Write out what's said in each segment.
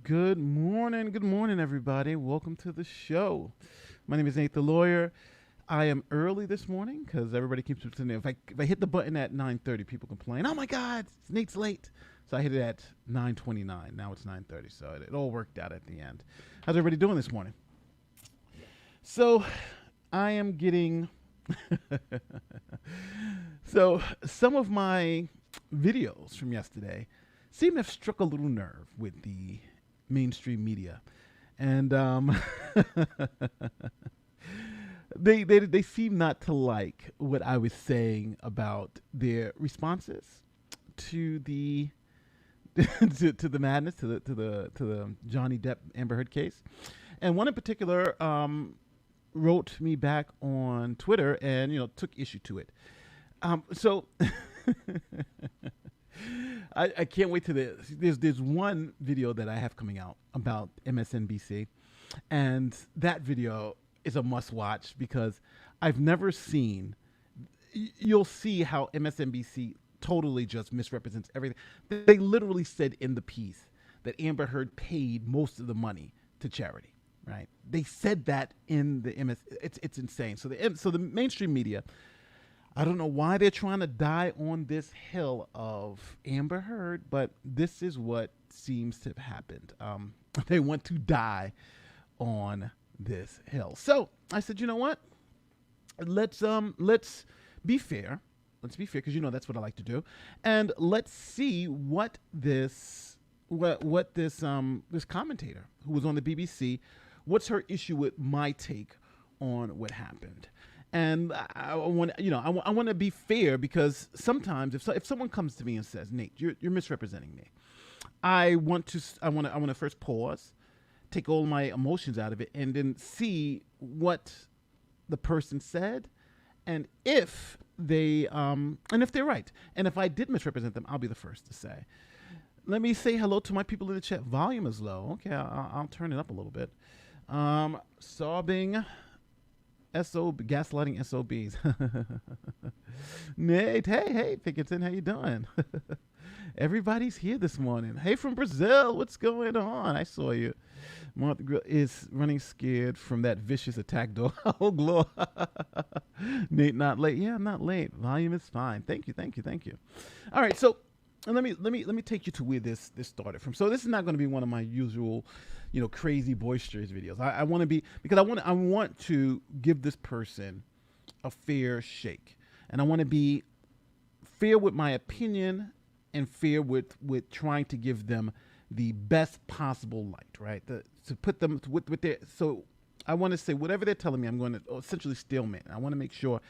Good morning, everybody. Welcome to the show. My name is Nate the Lawyer. I am early this morning because everybody keeps saying if I hit the button at 9:30, people complain. Oh my God, Nate's late. So I hit it at 9:29. Now it's 9:30. So it all worked out at the end. How's everybody doing this morning? So I am getting so some of my videos from yesterday seem to have struck a little nerve with the mainstream media, and they seem not to like what I was saying about their responses to the to the madness, to the Johnny Depp Amber Heard case, and one in particular wrote me back on Twitter and took issue to it. So I can't wait to this. There's one video that I have coming out about MSNBC, and that video is a must watch because I've never seen. You'll see how MSNBC totally just misrepresents everything. They literally said in the piece that Amber Heard paid most of the money to charity. Right? They said that in the MS. It's insane. So the mainstream media, I don't know why they're trying to die on this hill of Amber Heard, but this is what seems to have happened. They want to die on this hill. So I said, you know what? Let's be fair. Let's be fair because that's what I like to do, and let's see what this commentator who was on the BBC, what's her issue with my take on what happened. And I want I want to be fair because sometimes if someone comes to me and says, Nate, you're misrepresenting me, I want to first pause, take all my emotions out of it, and then see what the person said, and if they're right, and if I did misrepresent them, I'll be the first to say. Let me say hello to my people in the chat. Volume is low. Okay, I'll turn it up a little bit. Sobbing. Gaslighting SOBs. Nate, hey, Pickerton, how you doing? Everybody's here this morning. Hey, from Brazil, what's going on? I saw you. Martha Grill is running scared from that vicious attack dog. Oh, glory. Nate, not late. Yeah, I'm not late. Volume is fine. Thank you. All right, so let me take you to where this started from. So this is not going to be one of my usual crazy boisterous videos. I want to be, because I want to give this person a fair shake, and I want to be fair with my opinion and fair with trying to give them the best possible light, right? To put them with their, so I want to say whatever they're telling me, I'm going to essentially stalemate. I want to make sure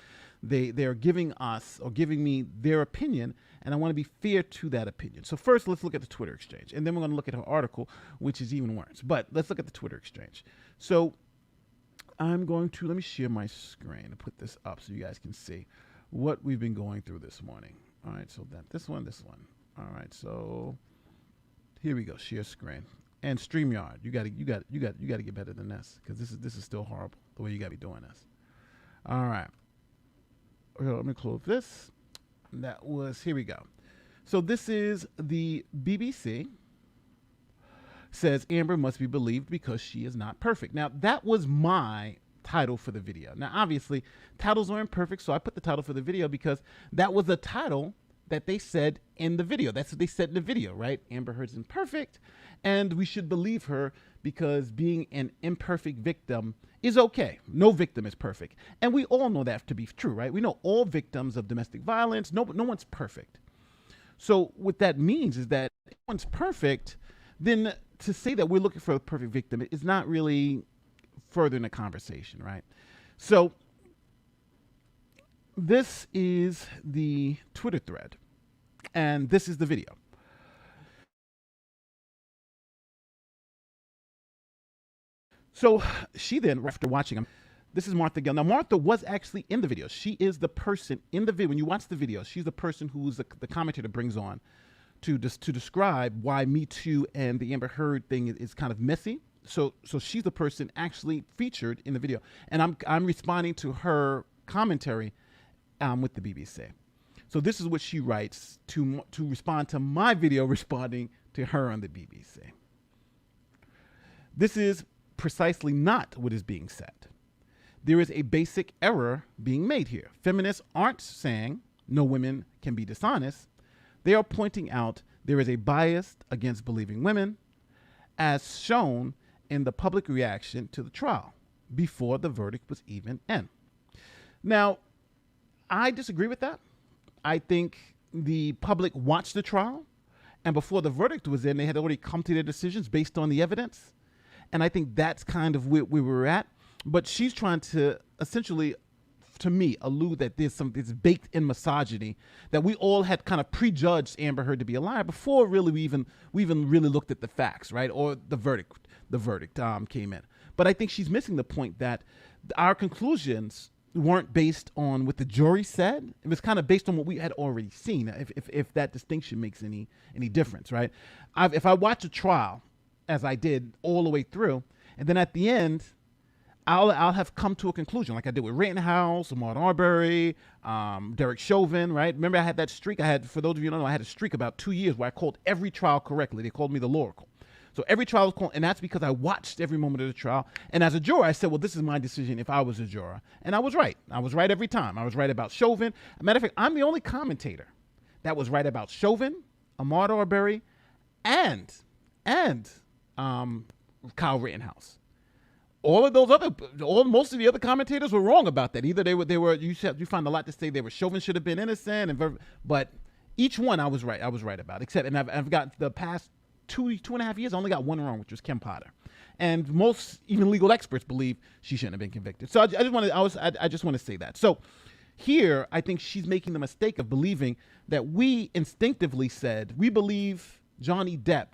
they're giving us or giving me their opinion, and I want to be fair to that opinion. So first, let's look at the Twitter exchange, and then we're going to look at her article, which is even worse. But let's look at the Twitter exchange. So let me share my screen and put this up so you guys can see what we've been going through this morning. All right, so this one. All right, so here we go. Share screen and StreamYard. You got to get better than this, because this is still horrible the way you got to be doing this. All right. Okay, let me close this. Here we go. So this is the BBC. Says Amber must be believed because she is not perfect. Now, that was my title for the video. Now, obviously, titles are imperfect, so I put the title for the video because that was the title that they said in the video. That's what they said in the video, right? Amber Heard's imperfect, and we should believe her because being an imperfect victim is okay. No victim is perfect. And we all know that to be true, right? We know all victims of domestic violence, no one's perfect. So what that means is that if one's perfect, then to say that we're looking for a perfect victim is not really furthering the conversation, right? So this is the Twitter thread, and this is the video. So she then, after watching him, this is Martha Gill. Now, Martha was actually in the video. She is the person in the video. When you watch the video, she's the person who's the commentator brings on to describe why MeToo and the Amber Heard thing is kind of messy. So she's the person actually featured in the video, and I'm responding to her commentary with the BBC. So this is what she writes to respond to my video responding to her on the BBC. This is precisely not what is being said. There is a basic error being made here. Feminists aren't saying no women can be dishonest. They are pointing out there is a bias against believing women, as shown in the public reaction to the trial before the verdict was even in. Now, I disagree with that. I think the public watched the trial, and before the verdict was in, they had already come to their decisions based on the evidence. And I think that's kind of where we were at. But she's trying to essentially, to me, allude that there's something that's baked in misogyny, that we all had kind of prejudged Amber Heard to be a liar before really we even really looked at the facts, right? Or the verdict came in. But I think she's missing the point that our conclusions weren't based on what the jury said. It was kind of based on what we had already seen, if that distinction makes any difference, right? If I watch a trial, as I did all the way through, and then at the end, I'll have come to a conclusion, like I did with Rittenhouse, Ahmaud Arbery, Derek Chauvin, right? Remember I had that streak? For those of you who don't know, I had a streak about 2 years where I called every trial correctly. They called me the Loracle. So every trial was called, and that's because I watched every moment of the trial. And as a juror, I said, well, this is my decision if I was a juror. And I was right. I was right every time. I was right about Chauvin. As a matter of fact, I'm the only commentator that was right about Chauvin, Ahmaud Arbery, and Kyle Rittenhouse. All of those most of the other commentators were wrong about that. Either they were. You find a lot to say they were Chauvin should have been innocent, but each one I was right. I was right about. Except, and I've got the past two and a half years, I only got one wrong, which was Kim Potter. And most even legal experts believe she shouldn't have been convicted. So I just want to say that. So here, I think she's making the mistake of believing that we instinctively said we believe Johnny Depp,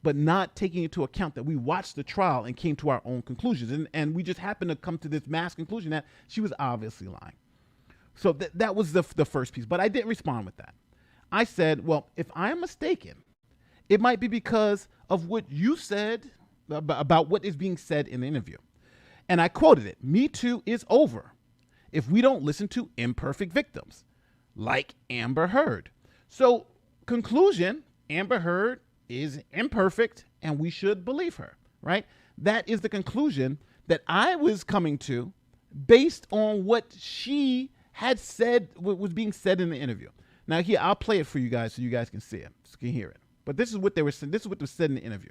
but not taking into account that we watched the trial and came to our own conclusions. And we just happened to come to this mass conclusion that she was obviously lying. So that was the first piece. But I didn't respond with that. I said, well, if I am mistaken, it might be because of what you said about what is being said in the interview. And I quoted it, "MeToo is over if we don't listen to imperfect victims, like Amber Heard." So conclusion, Amber Heard is imperfect and we should believe her, right? That is the conclusion that I was coming to based on what she had said, what was being said in the interview. Now here, I'll play it for you guys so you guys can see it, so you can hear it. But this is what they were saying. This is what was said in the interview.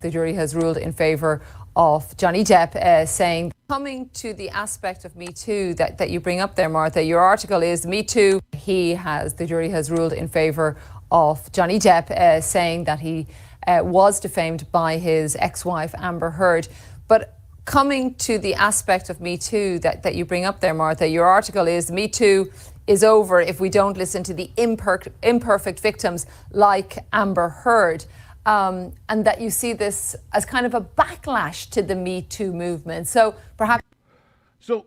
The jury has ruled in favor of Johnny Depp, saying, coming to the aspect of Me Too that you bring up there, Martha, your article is Me Too. The jury has ruled in favor of Johnny Depp, saying that he was defamed by his ex-wife, Amber Heard. But coming to the aspect of Me Too that you bring up there, Martha, your article is Me Too is over if we don't listen to the imperfect victims like Amber Heard. And that you see this as kind of a backlash to the Me Too movement. So perhaps. So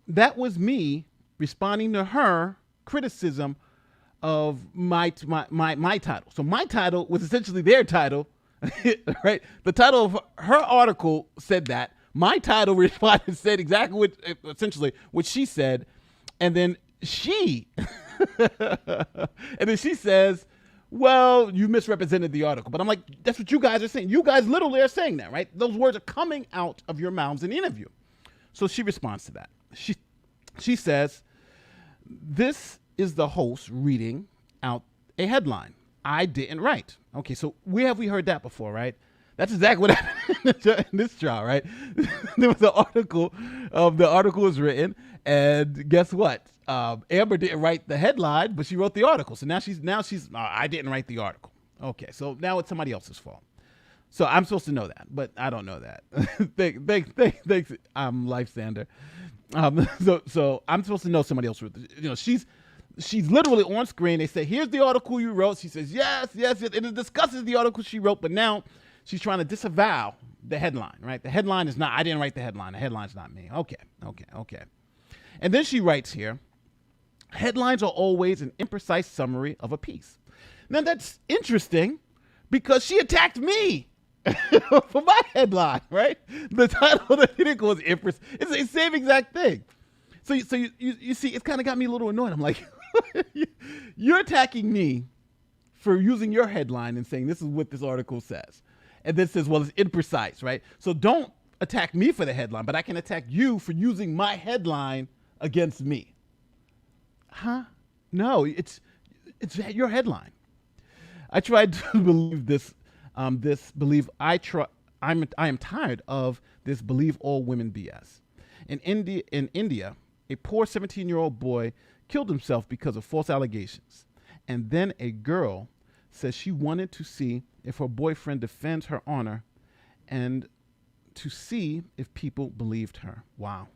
that was me responding to her criticism of my title. So my title was essentially their title, right? The title of her article said that. My title responded, said exactly essentially what she said. And then she says, well, you misrepresented the article. But I'm like, that's what you guys are saying. You guys literally are saying that, right? Those words are coming out of your mouths in the interview. So she responds to that. She says, this is the host reading out a headline I didn't write. Okay, so where have we heard that before, right? That's exactly what happened in this trial, right? There was an article, the article was written, and guess what? Amber didn't write the headline, but she wrote the article. So now she's I didn't write the article. Okay, so now it's somebody else's fault. So I'm supposed to know that, but I don't know that. Thanks, Lifesander. So I'm supposed to know somebody else wrote it. You know, she's literally on screen. They say, here's the article you wrote. She says, yes, and it discusses the article she wrote, but now she's trying to disavow the headline, right? The headline is not, I didn't write the headline. The headline's not me. Okay. And then she writes here, headlines are always an imprecise summary of a piece. Now that's interesting because she attacked me for my headline, right? The title of the article was imprecise. It's the same exact thing. So you see, it's kind of got me a little annoyed. I'm like, you're attacking me for using your headline and saying this is what this article says. and then says, well, it's imprecise, right? So don't attack me for the headline, but I can attack you for using my headline against me. Huh? No, it's your headline. I tried to believe this. I am tired of this believe all women BS. In India, a poor 17-year-old boy killed himself because of false allegations. And then a girl says she wanted to see if her boyfriend defends her honor and to see if people believed her. Wow.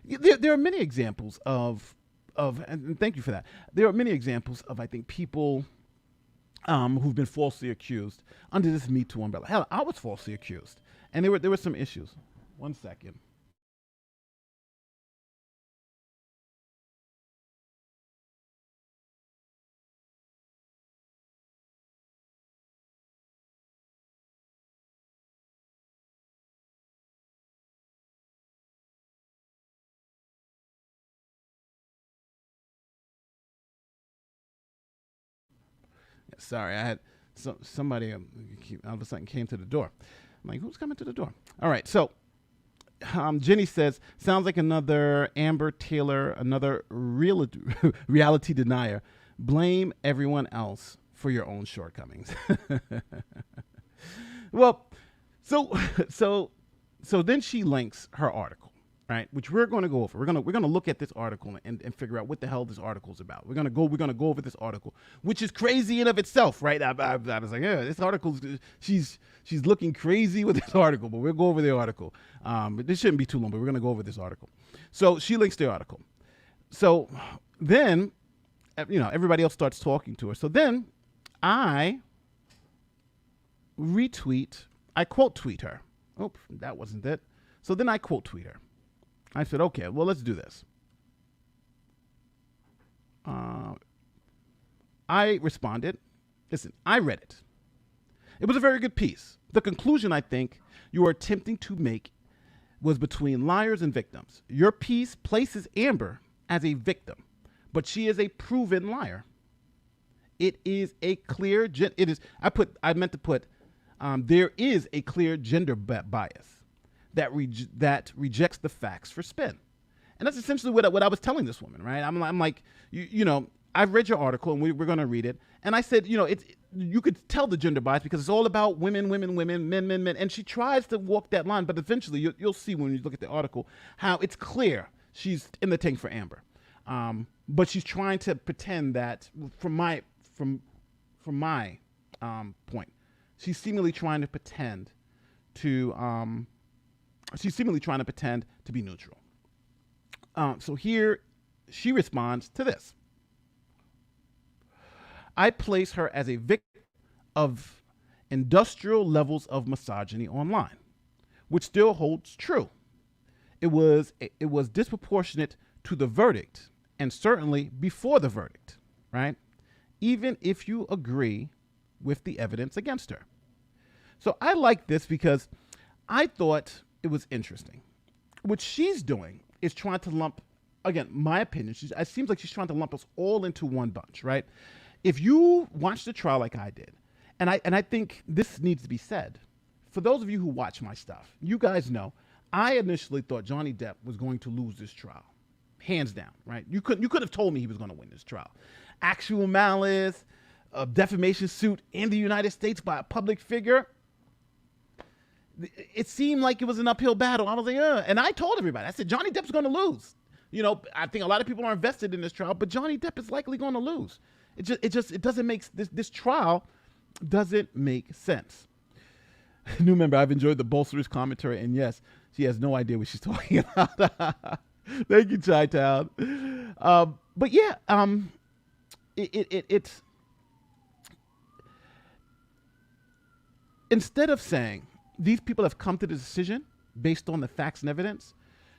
There are many examples of, and thank you for that. There are many examples of, I think, people who've been falsely accused under this MeToo umbrella. Hell, I was falsely accused, and there were some issues. One second. Sorry, I had somebody all of a sudden came to the door. I'm like, who's coming to the door? All right, so Jenny says, sounds like another Amber Taylor, another reality denier. Blame everyone else for your own shortcomings. Well, so then she links her article, right? Which we're going to go over. We're going to look at this article and figure out what the hell this article is about. We're going to go over this article, which is crazy in of itself, right? I was like, yeah, this article, she's looking crazy with this article, but we'll go over the article. But this shouldn't be too long, but we're going to go over this article. So she links the article. So then, everybody else starts talking to her. So then I quote tweet her. Oh, that wasn't it. So then I quote tweet her. I said, okay, well, let's do this. I responded, listen, I read it. It was a very good piece. The conclusion I think you are attempting to make was between liars and victims. Your piece places Amber as a victim, but she is a proven liar. It is a clear, there is a clear gender bias that rejects the facts for spin. And that's essentially what I was telling this woman, right? I'm like, I've read your article and we're going to read it. And I said, you could tell the gender bias because it's all about women, men. And she tries to walk that line, but eventually you'll see when you look at the article how it's clear she's in the tank for Amber. But she's trying to pretend that from my point, she's seemingly trying to pretend to be neutral. So here she responds to this. I place her as a victim of industrial levels of misogyny online, which still holds true. It was disproportionate to the verdict and certainly before the verdict, right? Even if you agree with the evidence against her. So I like this because I thought it was interesting. What she's doing is trying to lump, again, my opinion, it seems like she's trying to lump us all into one bunch, right? If you watch the trial like I did, and I think this needs to be said, for those of you who watch my stuff, you guys know, I initially thought Johnny Depp was going to lose this trial, hands down, right? You could have told me he was going to win this trial. Actual malice, a defamation suit in the United States by a public figure. It seemed like it was an uphill battle. I was like, and I told everybody, I said, Johnny Depp's going to lose. I think a lot of people are invested in this trial, but Johnny Depp is likely going to lose. It doesn't make this trial doesn't make sense. New member, I've enjoyed the bolster's commentary, and yes, she has no idea what she's talking about. Thank you, Chi-Town. But yeah, it's instead of saying these people have come to the decision based on the facts and evidence,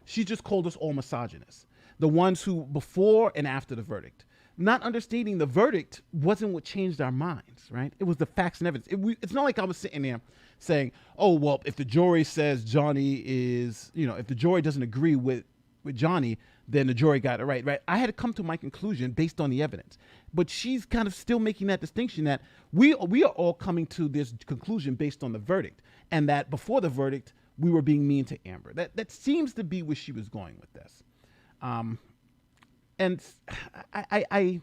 she just called us all misogynists. The ones who before and after the verdict. Not understanding the verdict wasn't what changed our minds, right? It was the facts and evidence. It's not like I was sitting there saying, oh, well, if the jury says Johnny is, if the jury doesn't agree with Johnny, then the jury got it right? I had to come to my conclusion based on the evidence, But she's kind of still making that distinction that we are all coming to this conclusion based on the verdict, and that before the verdict, we were being mean to Amber. That seems to be where she was going with this. And I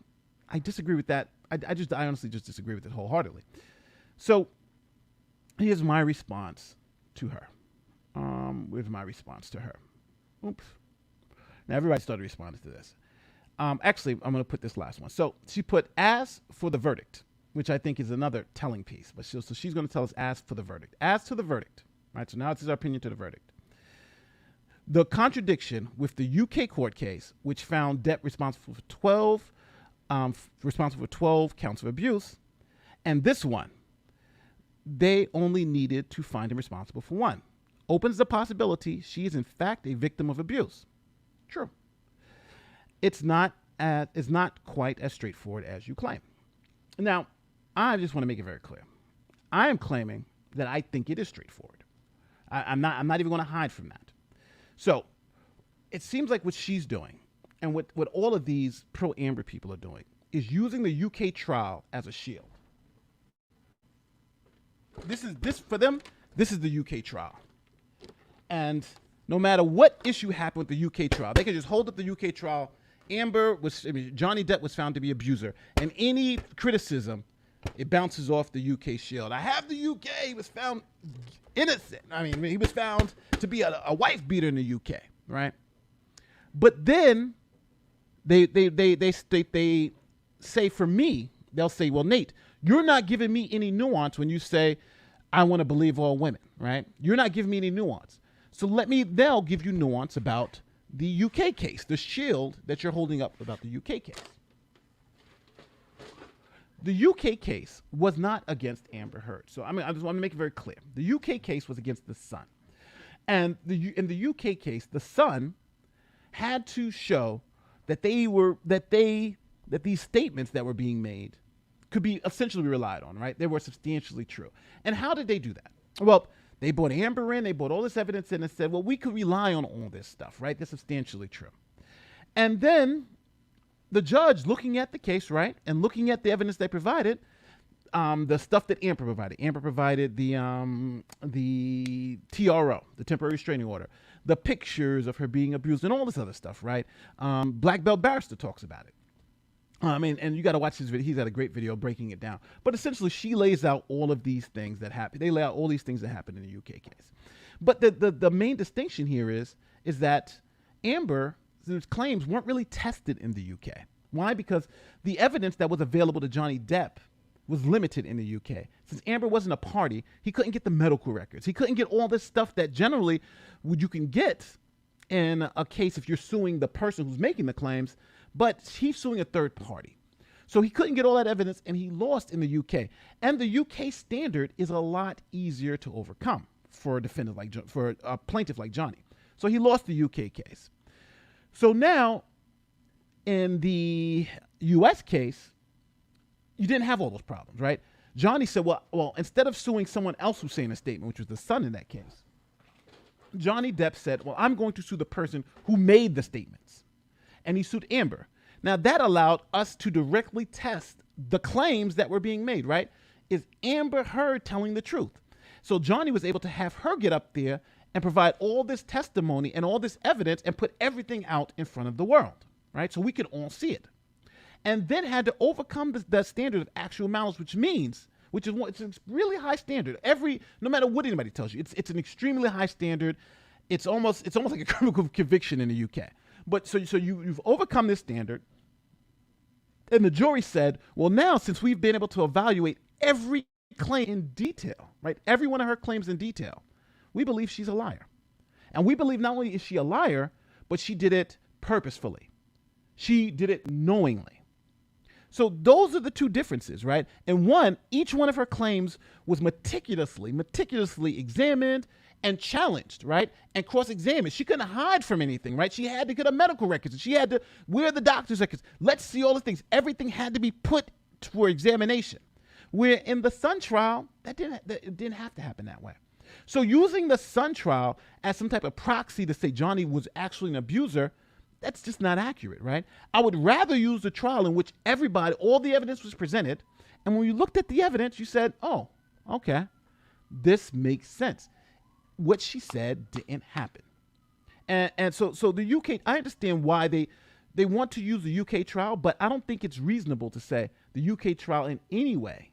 disagree with that. I honestly just disagree with it wholeheartedly. So here's my response to her. Where's my response to her? Oops. Now everybody started responding to this. Actually, I'm going to put this last one. So she put as for the verdict, which I think is another telling piece. But so she's going to tell us as for the verdict. As to the verdict. Right. So now this is our opinion to the verdict. The contradiction with the UK court case, which found Depp responsible for 12 counts of abuse, and this one, they only needed to find him responsible for one, opens the possibility she is in fact a victim of abuse. True. It's not quite as straightforward as you claim. Now, I just want to make it very clear. I am claiming that I think it is straightforward. I'm not even going to hide from that. So it seems like what she's doing and what all of these pro-Amber people are doing is using the UK trial as a shield. For them, this is the UK trial. And no matter what issue happened with the UK trial, they could just hold up the UK trial. Johnny Depp was found to be an abuser. And any criticism, it bounces off the UK shield. I have the UK. He was found innocent. I mean, he was found to be a wife beater in the UK, right? But then they say, for me, they'll say, well, Nate, you're not giving me any nuance when you say I want to believe all women, right? You're not giving me any nuance. So they'll give you nuance about the UK case, the shield that you're holding up about the UK case. The UK case was not against Amber Heard. So I just want to make it very clear. The UK case was against the Sun. And in the UK case, the Sun had to show that these statements that were being made could be essentially relied on, right? They were substantially true. And how did they do that? Well, they brought Amber in, they brought all this evidence in and said, well, we could rely on all this stuff, right? That's substantially true. And then the judge looking at the case, right, and looking at the evidence they provided, the stuff that Amber provided. Amber provided the TRO, the temporary restraining order, the pictures of her being abused and all this other stuff, right? Black Belt Barrister talks about it. And you got to watch his video. He's got a great video breaking it down. But essentially, she lays out all of these things that happen. They lay out all these things that happen in the UK case. But the main distinction here is that Amber's claims weren't really tested in the UK. Why? Because the evidence that was available to Johnny Depp was limited in the UK. Since Amber wasn't a party, he couldn't get the medical records. He couldn't get all this stuff that generally you can get in a case if you're suing the person who's making the claims, but he's suing a third party. So he couldn't get all that evidence, and he lost in the UK. And the UK standard is a lot easier to overcome for a plaintiff like Johnny. So he lost the UK case. So now, in the US case, you didn't have all those problems, right? Johnny said, well, instead of suing someone else who's saying a statement, which was the Sun in that case, Johnny Depp said, well, I'm going to sue the person who made the statements. And he sued Amber. Now, that allowed us to directly test the claims that were being made, right? Is Amber Heard telling the truth? So Johnny was able to have her get up there and provide all this testimony and all this evidence and put everything out in front of the world, right? So we could all see it. And then had to overcome the standard of actual malice, which is it's a really high standard. No matter what anybody tells you, it's an extremely high standard. It's almost like a criminal conviction in the UK. But so you've overcome this standard, and the jury said, well, now since we've been able to evaluate every claim in detail, right, every one of her claims in detail, we believe she's a liar. And we believe not only is she a liar, but she did it purposefully. She did it knowingly. So those are the two differences, right? And each one of her claims was meticulously examined and challenged, right? And cross-examined. She couldn't hide from anything, right? She had to get a medical records. She had to wear the doctor's records. Let's see all the things. Everything had to be put for examination. Where in the Sun trial, it didn't have to happen that way. So using the Sun trial as some type of proxy to say Johnny was actually an abuser That's just not accurate, right? I would rather use the trial in which all the evidence was presented, and when you looked at the evidence, you said, oh, okay, this makes sense. What she said didn't happen. And so the UK, I understand why they want to use the UK trial, but I don't think it's reasonable to say the UK trial in any way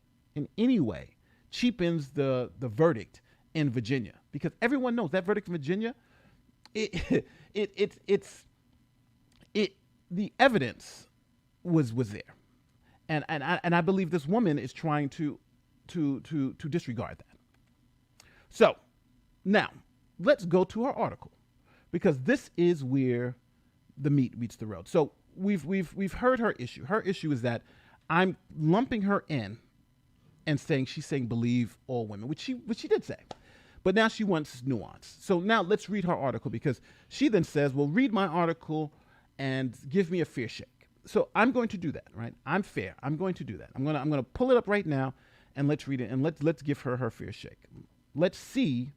cheapens the verdict in Virginia, because everyone knows that verdict in Virginia, the evidence was there, and I believe this woman is trying to disregard that. So now let's go to her article, because this is where the meat meets the road. So we've heard her issue. Her issue is that I'm lumping her in and she's saying believe all women, which she did say. But now she wants nuance. So now let's read her article, because she then says, well, read my article and give me a fair shake. So I'm going to do that, right? I'm fair. I'm going to do that. I'm going to pull it up right now, and let's read it, and let's give her fair shake. Let's see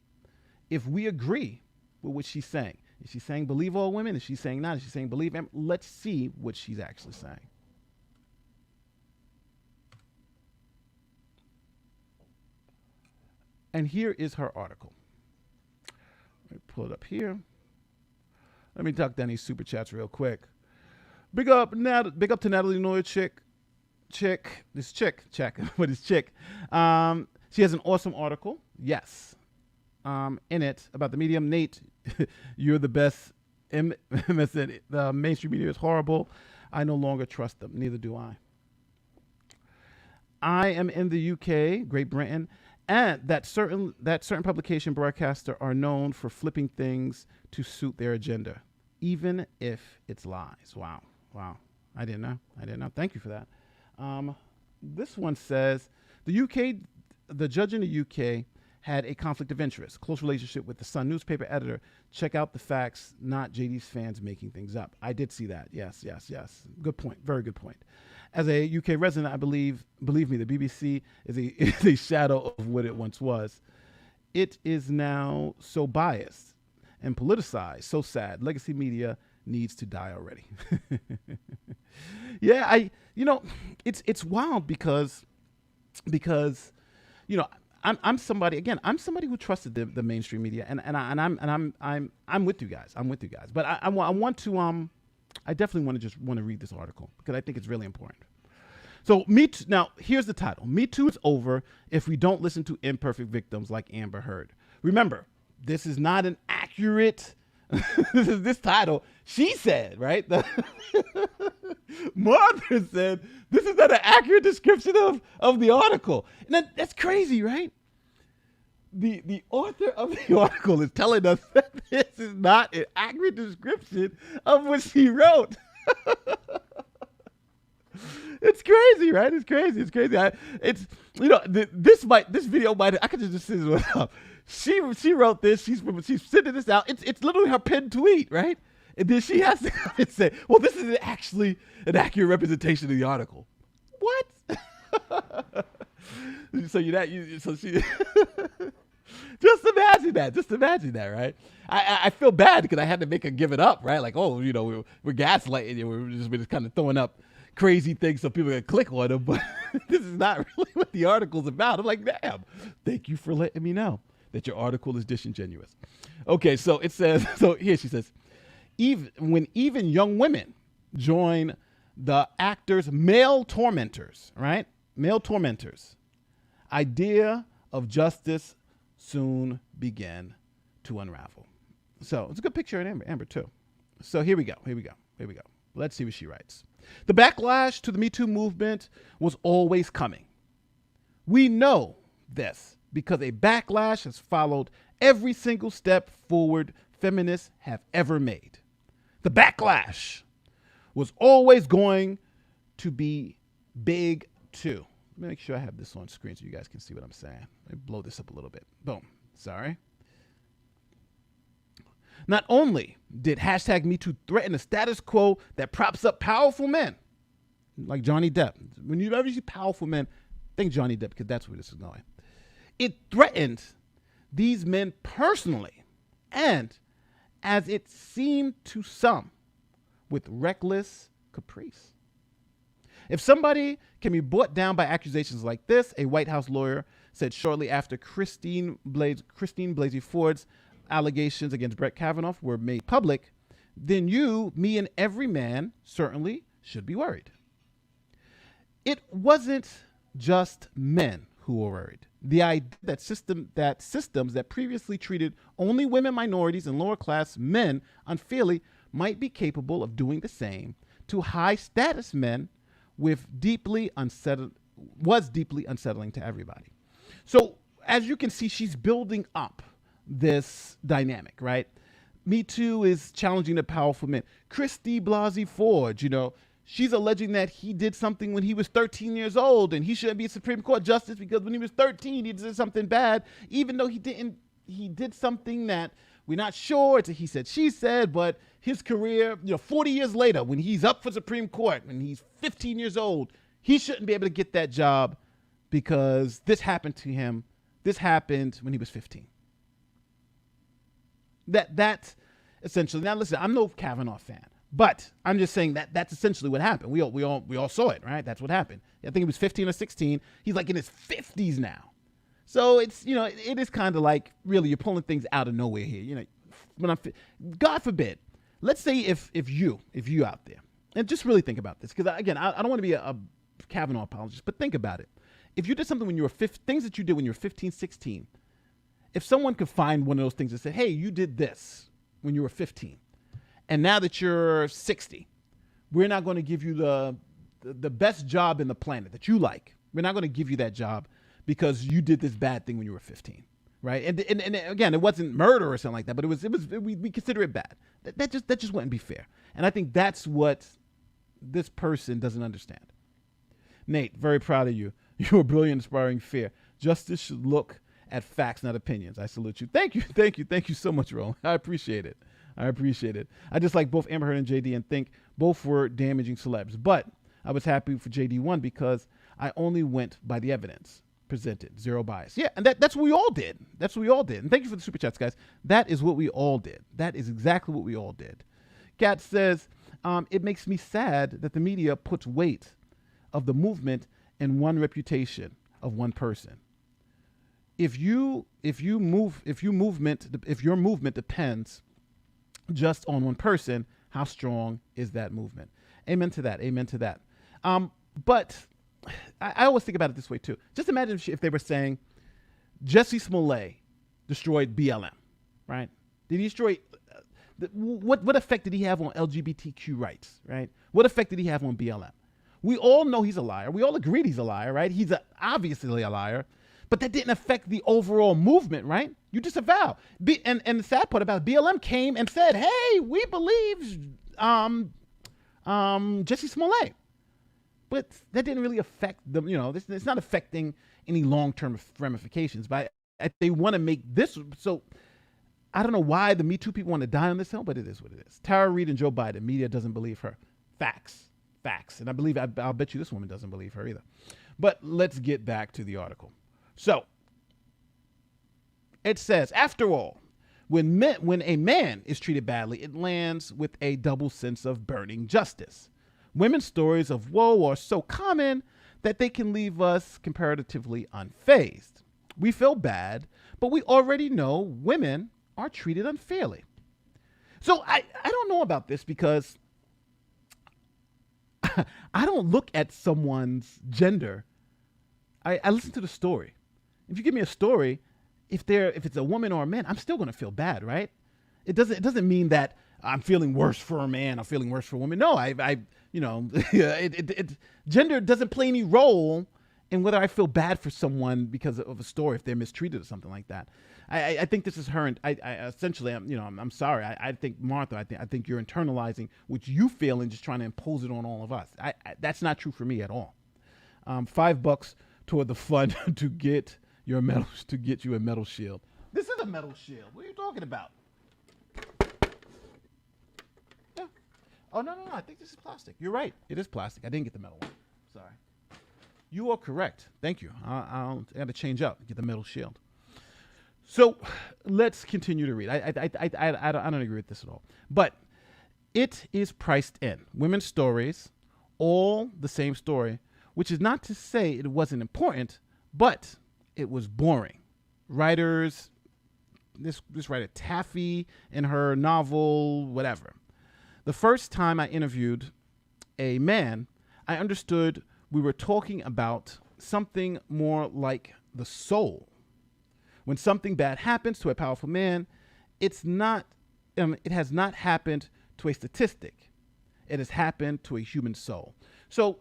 if we agree with what she's saying. Is she saying believe all women? Is she saying not? Is she saying believe? Let's see what she's actually saying. And here is her article. Let me pull it up here. Let me duck down these super chats real quick. Big up to Natalie Noyer, chick. What is chick? She has an awesome article. Yes. In it about the medium. Nate, you're the best. MSN, the mainstream media is horrible. I no longer trust them. Neither do I. I am in the UK, Great Britain, and that certain publication broadcaster are known for flipping things to suit their agenda, even if it's lies. Wow. I didn't know. Thank you for that. This one says the judge in the UK had a conflict of interest, close relationship with the Sun newspaper editor. Check out the facts, not JD's fans making things up. I did see that. Yes. Good point. Very good point. As a UK resident, I believe me, the BBC is a shadow of what it once was. It is now so biased and politicized. So sad. Legacy media needs to die already. Yeah, it's wild because I'm somebody who trusted the mainstream media, and I'm with you guys. But I want to I definitely want to read this article, because I think it's really important. So now here's the title: Me Too is over if we don't listen to imperfect victims like Amber Heard. Remember, this is not an accurate. this title. She said, right? Martha said this is not an accurate description of the article, and that's crazy, right? The author of the article is telling us that this is not an accurate description of what she wrote. It's crazy, right? It's crazy. This video might. I could just say this up. She wrote this. She's sending this out. It's literally her pinned tweet, right? And then she has to come and say, "Well, this is actually an accurate representation of the article." What? So she. Just imagine that, right? I feel bad because I had to make her give it up, right? Like, oh, we're gaslighting you. We're just kind of throwing up crazy things so people can click on them, but this is not really what the article's about. I'm like, damn, thank you for letting me know that your article is disingenuous. Okay, so it says, so here she says, even young women join the actor's male tormentors, right? Male tormentors. Idea of justice soon began to unravel. So it's a good picture of Amber too. So here we go. Let's see what she writes. The backlash to the Me Too movement was always coming. We know this because a backlash has followed every single step forward feminists have ever made. The backlash was always going to be big too. Let me make sure I have this on screen so you guys can see what I'm saying. Let me blow this up a little bit. Boom. Sorry. Not only did hashtag MeToo threaten the status quo that props up powerful men like Johnny Depp. When you ever see powerful men, think Johnny Depp, because that's where this is going. It threatened these men personally, and as it seemed to some, with reckless caprice. If somebody can be brought down by accusations like this, a White House lawyer said shortly after Christine Blasey Ford's allegations against Brett Kavanaugh were made public, then you, me, and every man certainly should be worried. It wasn't just men who were worried. The idea that systems that previously treated only women, minorities, and lower class men unfairly might be capable of doing the same to high status men was deeply unsettling to everybody. So as you can see, she's building up this dynamic, right? Me Too is challenging the powerful men. Christy Blasey Ford, she's alleging that he did something when he was 13 years old and he shouldn't be a Supreme Court justice because when he was 13, he did something bad, even though he didn't. He did something that we're not sure. It's a he said, she said, but his career, 40 years later, when he's up for Supreme Court, when he's 15 years old, he shouldn't be able to get that job because this happened to him. This happened when he was 15. That's essentially, now listen, I'm no Kavanaugh fan, but I'm just saying that that's essentially what happened. We all saw it, right? That's what happened. I think he was 15 or 16. He's like in his 50s now. So it's, it is kind of like, really, you're pulling things out of nowhere here. God forbid, let's say if you out there, and just really think about this, because again, I don't want to be a Kavanaugh apologist, but think about it. If you did something when you were things that you did when you were 15, 16, if someone could find one of those things and say, hey, you did this when you were 15, and now that you're 60, we're not going to give you the best job in the planet that you like. We're not going to give you that job because you did this bad thing when you were 15, right? And again, it wasn't murder or something like that, but we consider it bad. That just wouldn't be fair. And I think that's what this person doesn't understand. Nate, very proud of you. You're a brilliant, inspiring fair. Justice should look at facts, not opinions. I salute you. Thank you so much, Roland. I appreciate it. I just like both Amber Heard and JD and think both were damaging celebs. But I was happy for JD1 because I only went by the evidence presented, zero bias. Yeah, and that's what we all did. And thank you for the super chats, guys. That is what we all did. That is exactly what we all did. Kat says, it makes me sad that the media puts weight of the movement in one reputation of one person. If your movement depends just on one person, how strong is that movement? Amen to that. But I always think about it this way too. Just imagine if they were saying Jussie Smollett destroyed BLM, right? Did he destroy? What effect did he have on LGBTQ rights, right? What effect did he have on BLM? We all know he's a liar. We all agreed he's a liar, right? He's obviously a liar. But that didn't affect the overall movement, right? You disavow. And the sad part about it, BLM came and said, hey, we believe Jussie Smollett. But that didn't really affect them. It's not affecting any long-term ramifications. But they want to make this. So I don't know why the Me Too people want to die on this hill, but it is what it is. Tara Reid and Joe Biden, media doesn't believe her. Facts. And I'll bet you this woman doesn't believe her either. But let's get back to the article. So it says, after all, when a man is treated badly, it lands with a double sense of burning justice. Women's stories of woe are so common that they can leave us comparatively unfazed. We feel bad, but we already know women are treated unfairly. So I don't know about this because I don't look at someone's gender. I listen to the story. If you give me a story, if it's a woman or a man, I'm still going to feel bad, right? It doesn't mean that I'm feeling worse for a man, I'm feeling worse for a woman. No, gender doesn't play any role in whether I feel bad for someone because of a story, if they're mistreated or something like that. I think this is her, and I'm sorry. I think Martha, I think you're internalizing what you feel and just trying to impose it on all of us. That's not true for me at all. $5 toward the fund to get you a metal shield. This is a metal shield. What are you talking about? Yeah. Oh no! I think this is plastic. You're right. It is plastic. I didn't get the metal one. Sorry. You are correct. Thank you. I got to change up. Get the metal shield. So let's continue to read. I don't agree with this at all. But It is priced in. Women's stories, all the same story, which is not to say it wasn't important, but it was boring. Writers, this writer Taffy in her novel, whatever. The first time I interviewed a man, I understood we were talking about something more like the soul. When something bad happens to a powerful man, it has not happened to a statistic. It has happened to a human soul. So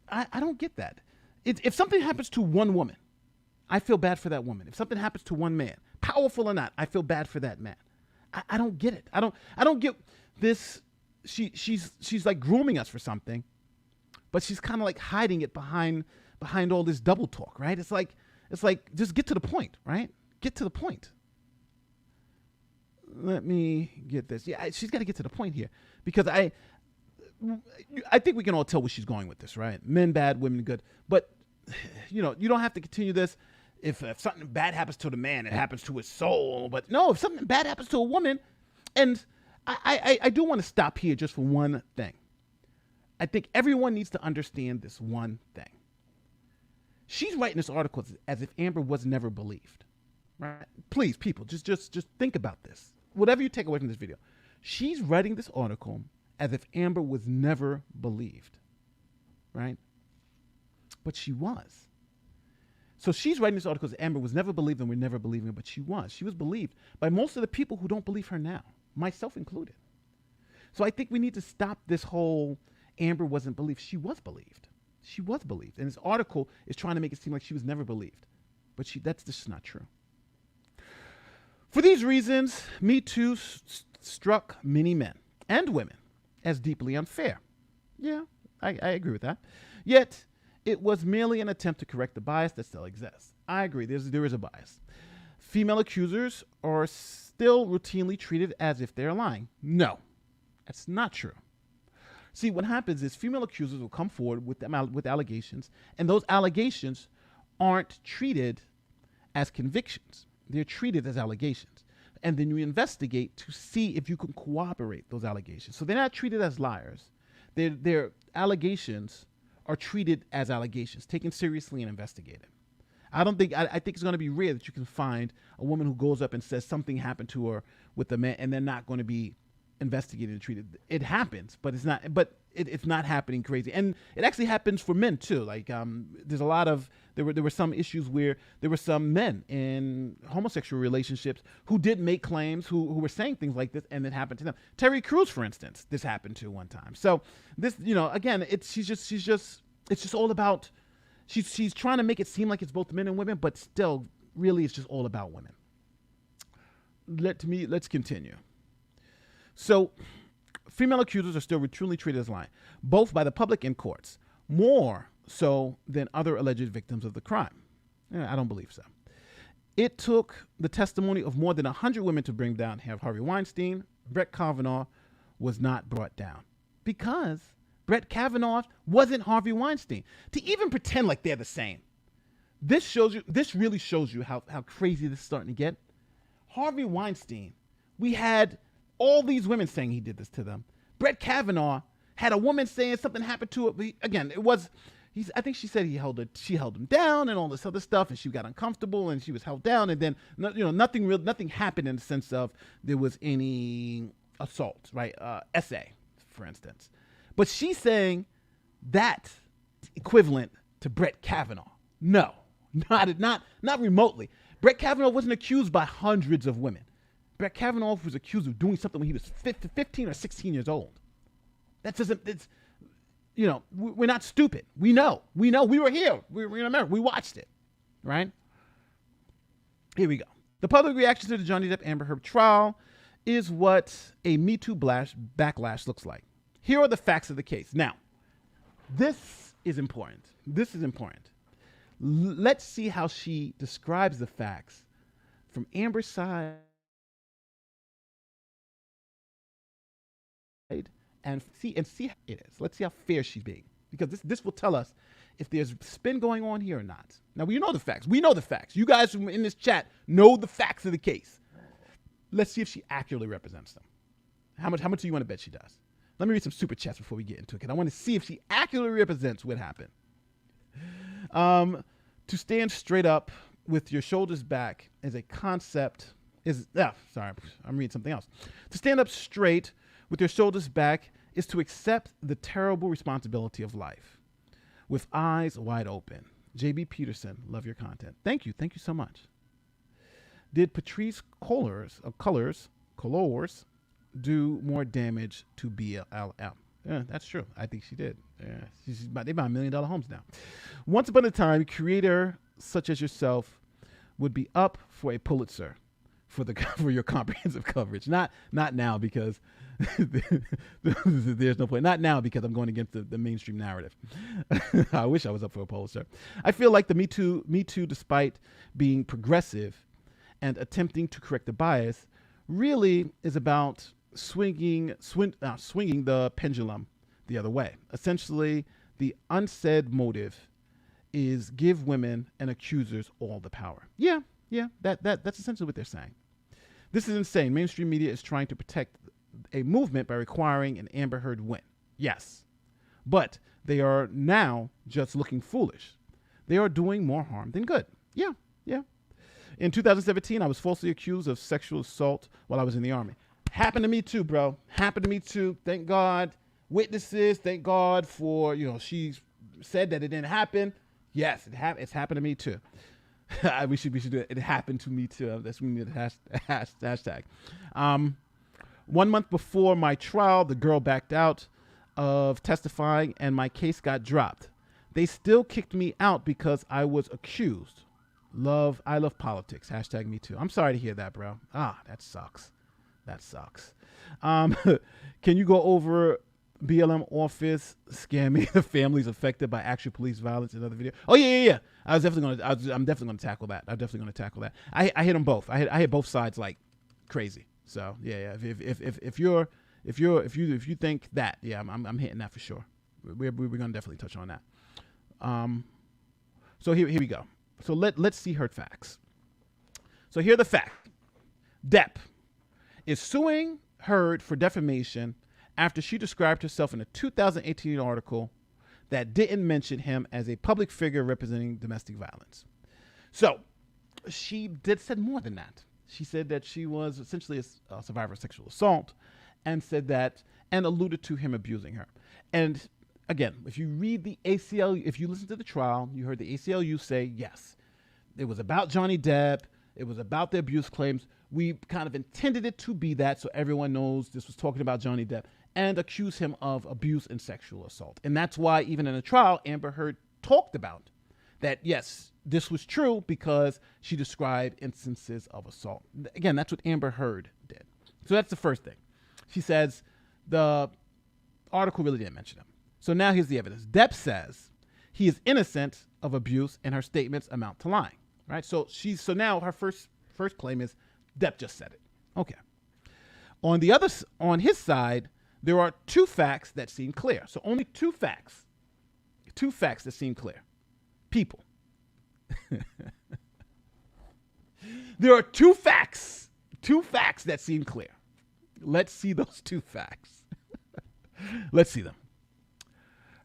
I don't get that. If something happens to one woman, I feel bad for that woman. If something happens to one man, powerful or not, I feel bad for that man. I don't get it. I don't get this. She's like grooming us for something, but she's kind of like hiding it behind all this double talk, right? It's like just get to the point, right? Get to the point. Let me get this. Yeah, she's got to get to the point here, because I think we can all tell where she's going with this, right? Men bad, women good. But you don't have to continue this. If something bad happens to the man, it happens to his soul. But no, if something bad happens to a woman, and I do want to stop here just for one thing. I think everyone needs to understand this one thing. She's writing this article as if Amber was never believed, right? Please, people, just think about this. Whatever you take away from this video, she's writing this article as if Amber was never believed, right? But she was. So she's writing this article as Amber was never believed, and we're never believing her, but she was. She was believed by most of the people who don't believe her now, myself included. So I think we need to stop this whole Amber wasn't believed. She was believed. She was believed. And this article is trying to make it seem like she was never believed. But that's just not true. For these reasons, MeToo struck many men and women as deeply unfair. Yeah, I agree with that. Yet, it was merely an attempt to correct the bias that still exists. I agree, there is a bias. Female accusers are still routinely treated as if they're lying. No, that's not true. See, what happens is female accusers will come forward with allegations, and those allegations aren't treated as convictions. They're treated as allegations. And then you investigate to see if you can corroborate those allegations. So they're not treated as liars. Their allegations are treated as allegations, taken seriously and investigated. I think it's going to be rare that you can find a woman who goes up and says something happened to her with a man, and they're not going to be investigated and treated. It happens, but it's not happening crazy. And it actually happens for men too. Like there's a lot of there were some issues where there were some men in homosexual relationships who did make claims, who were saying things like this, and it happened to them. Terry Crews, for instance, this happened to one time. So this, again, it's just all about she's trying to make it seem like it's both men and women, but still really it's just all about women. Let's continue. So, female accusers are still routinely treated as lying, both by the public and courts, more so than other alleged victims of the crime. I don't believe so. It took the testimony of more than 100 women to bring down Harvey Weinstein. Brett Kavanaugh was not brought down because Brett Kavanaugh wasn't Harvey Weinstein. To even pretend like they're the same, this really shows you how crazy this is starting to get. Harvey Weinstein, we had all these women saying he did this to them. Brett Kavanaugh had a woman saying something happened to it. Again, I think she said she held him down and all this other stuff, and she got uncomfortable and she was held down, and then nothing happened in the sense of there was any assault, right? Essay, for instance. But she's saying that equivalent to Brett Kavanaugh. No, not remotely. Brett Kavanaugh wasn't accused by hundreds of women. Brett Kavanaugh was accused of doing something when he was 15 or 16 years old. That doesn't, we're not stupid. We know, we were here. We were in America. We watched it, right? Here we go. The public reaction to the Johnny Depp Amber Heard trial is what a MeToo backlash looks like. Here are the facts of the case. Now, this is important. Let's see how she describes the facts from Amber's side and see how it is. Let's see how fair she's being, because this will tell us if there's spin going on here or not. Now, we know the facts. You guys in this chat know the facts of the case. Let's see if she accurately represents them. How much do you want to bet she does? Let me read some super chats before we get into it, because I want to see if she accurately represents what happened. To stand straight up with your shoulders back is a concept. Sorry, I'm reading something else. To stand up straight with your shoulders back is to accept the terrible responsibility of life with eyes wide open. JB Peterson, love your content. Thank you so much. Did Patrice Colors do more damage to BLM? Yeah, that's true. I think she did. Yeah, they buy $1 million homes now. Once upon a time, creator such as yourself would be up for a Pulitzer for your comprehensive coverage. Not now, because there's no point. Not now, because I'm going against the mainstream narrative. I wish I was up for a Pulitzer. I feel like the Me Too, despite being progressive and attempting to correct the bias, really is about swinging the pendulum the other way. Essentially, the unsaid motive is give women and accusers all the power. Yeah, that's essentially what they're saying. This is insane. Mainstream media is trying to protect a movement by requiring an Amber Heard win. Yes, but they are now just looking foolish. They are doing more harm than good. Yeah. In 2017, I was falsely accused of sexual assault while I was in the Army. Happened to me too, bro. Happened to me too. Thank God. Witnesses, thank God for, she said that it didn't happen. Yes, it's happened to me too. we should do it. It happened to me too. That's what we need a hashtag. 1 month before my trial, the girl backed out of testifying and my case got dropped. They still kicked me out because I was accused. I love politics. Hashtag me too. I'm sorry to hear that, bro. That sucks. Can you go over BLM office scamming the families affected by actual police violence? Another video. Oh yeah. I'm definitely going to tackle that. I hit them both. I hit both sides like crazy. So yeah. If you think that, yeah, I'm hitting that for sure. We're going to definitely touch on that. So here we go. So let's see her facts. So here are the facts. Depp is suing Heard for defamation after she described herself in a 2018 article that didn't mention him as a public figure representing domestic violence. So she said more than that. She said that she was essentially a survivor of sexual assault and alluded to him abusing her. And again, if you read the ACLU, if you listen to the trial, you heard the ACLU say, yes, it was about Johnny Depp. It was about the abuse claims. We kind of intended it to be that so everyone knows this was talking about Johnny Depp, and accuse him of abuse and sexual assault. And that's why even in the trial, Amber Heard talked about that, yes, this was true because she described instances of assault. Again, that's what Amber Heard did. So that's the first thing. She says the article really didn't mention him. So now here's the evidence. Depp says he is innocent of abuse and her statements amount to lying. Right? So now her first claim is Depp just said it. Okay. On his side, there are two facts that seem clear. So only two facts that seem clear. People. There are two facts that seem clear. Let's see those two facts. Let's see them.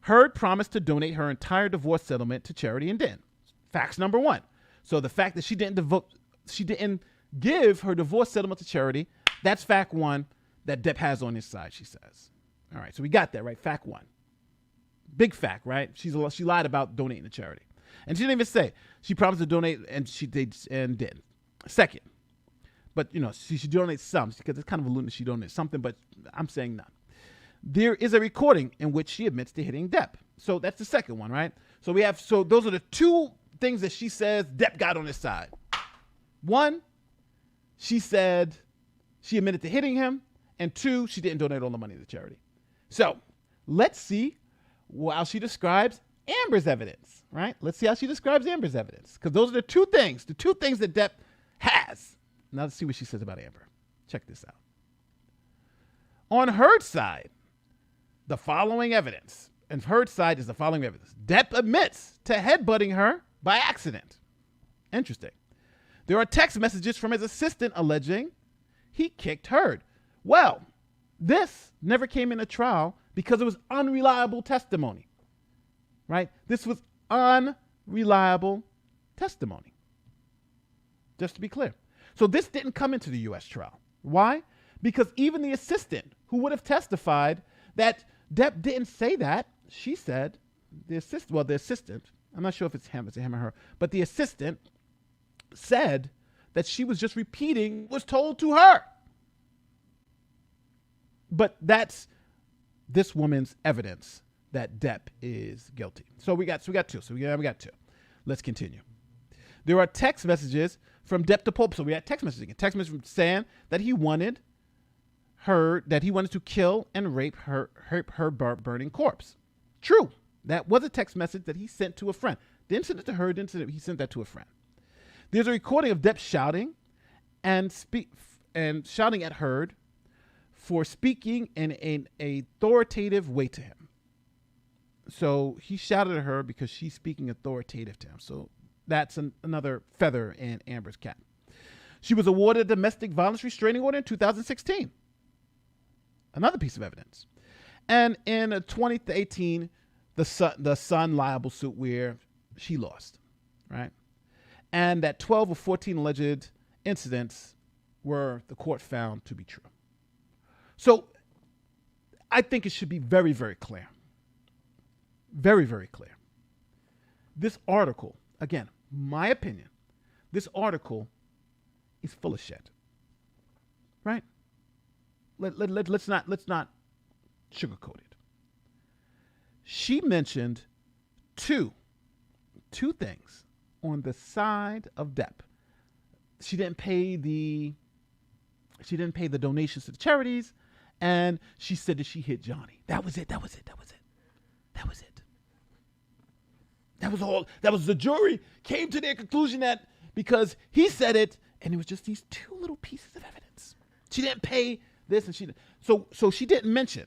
Heard promised to donate her entire divorce settlement to charity and didn't. Facts number one. So the fact that she didn't give her divorce settlement to charity, that's fact one that Depp has on his side, she says. All right, so we got that, right? Fact one. Big fact, right? She lied about donating to charity. And she didn't even say. She promised to donate and she did and didn't. Second, but she should donate some because it's kind of alluding she donated something, but I'm saying none. There is a recording in which she admits to hitting Depp. So that's the second one, right? So those are the two things that she says Depp got on his side. One, she said she admitted to hitting him, and two, she didn't donate all the money to charity. So let's see how she describes Amber's evidence, right? Let's see how she describes Amber's evidence, because those are the two things that Depp has. Now let's see what she says about Amber. Check this out. On Heard's side, the following evidence. And Heard's side is the following evidence. Depp admits to headbutting her by accident. Interesting. There are text messages from his assistant alleging he kicked Heard. Well, This never came into trial because it was unreliable testimony, right? This was unreliable testimony, just to be clear. So this didn't come into the U.S. trial. Why? Because even the assistant who would have testified that Depp didn't say that, she said, the assistant, I'm not sure if it's him or her, but the assistant said that she was just repeating what was told to her. But that's this woman's evidence that Depp is guilty. So we got two. Let's continue. There are text messages from Depp to Pope. So we had text messaging. A text message from saying that he wanted to kill and rape her burning corpse. True. That was a text message that he sent to a friend. Didn't send it to her. He sent that to a friend. There's a recording of Depp shouting and shouting at Heard for speaking in an authoritative way to him. So he shouted at her because she's speaking authoritative to him. So that's another feather in Amber's cap. She was awarded a domestic violence restraining order in 2016. Another piece of evidence. And in 2018, the Sun libel suit where she lost, right? And that 12 of 14 alleged incidents were the court found to be true. So I think it should be very, very clear. Very, very clear. This article, again, my opinion, this article is full of shit. Right? Let's not sugarcoat it. She mentioned two things on the side of Depp. She didn't pay the donations to the charities, and she said that she hit Johnny. That was it. That was all. That was the jury came to their conclusion that because he said it, and it was just these two little pieces of evidence. She didn't pay this, and so she didn't mention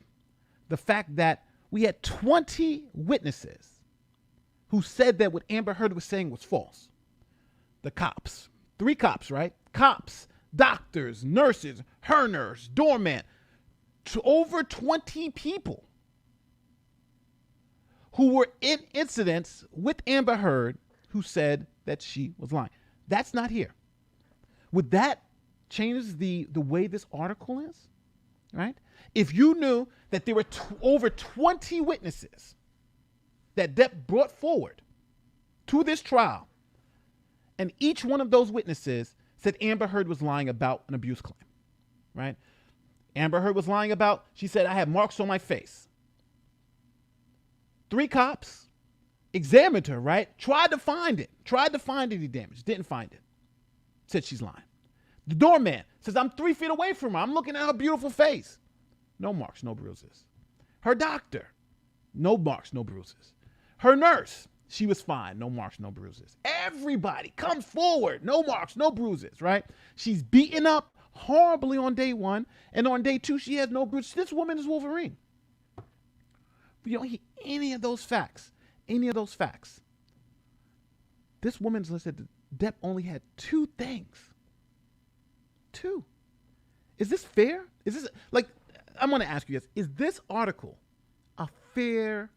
the fact that we had 20 witnesses who said that what Amber Heard was saying was false. The cops, 3 cops, right? Cops, doctors, nurses, her nurse, doorman, to over 20 people who were in incidents with Amber Heard who said that she was lying. That's not here. Would that change the way this article is? Right? If you knew that there were over 20 witnesses that Depp brought forward to this trial, and each one of those witnesses said Amber Heard was lying about an abuse claim, right? Amber Heard was lying about, she said, I have marks on my face. 3 cops examined her, right? Tried to find any damage, didn't find it. Said she's lying. The doorman says, I'm 3 feet away from her. I'm looking at her beautiful face. No marks, no bruises. Her doctor, no marks, no bruises. Her nurse, she was fine. No marks, no bruises. Everybody comes forward. No marks, no bruises, right? She's beaten up horribly on day 1. And on day 2, she has no bruises. This woman is Wolverine. We don't hear any of those facts. This woman's listed, Depp only had 2 things. 2. Is this fair? Is this, like, I'm going to ask you this. Is this article a fair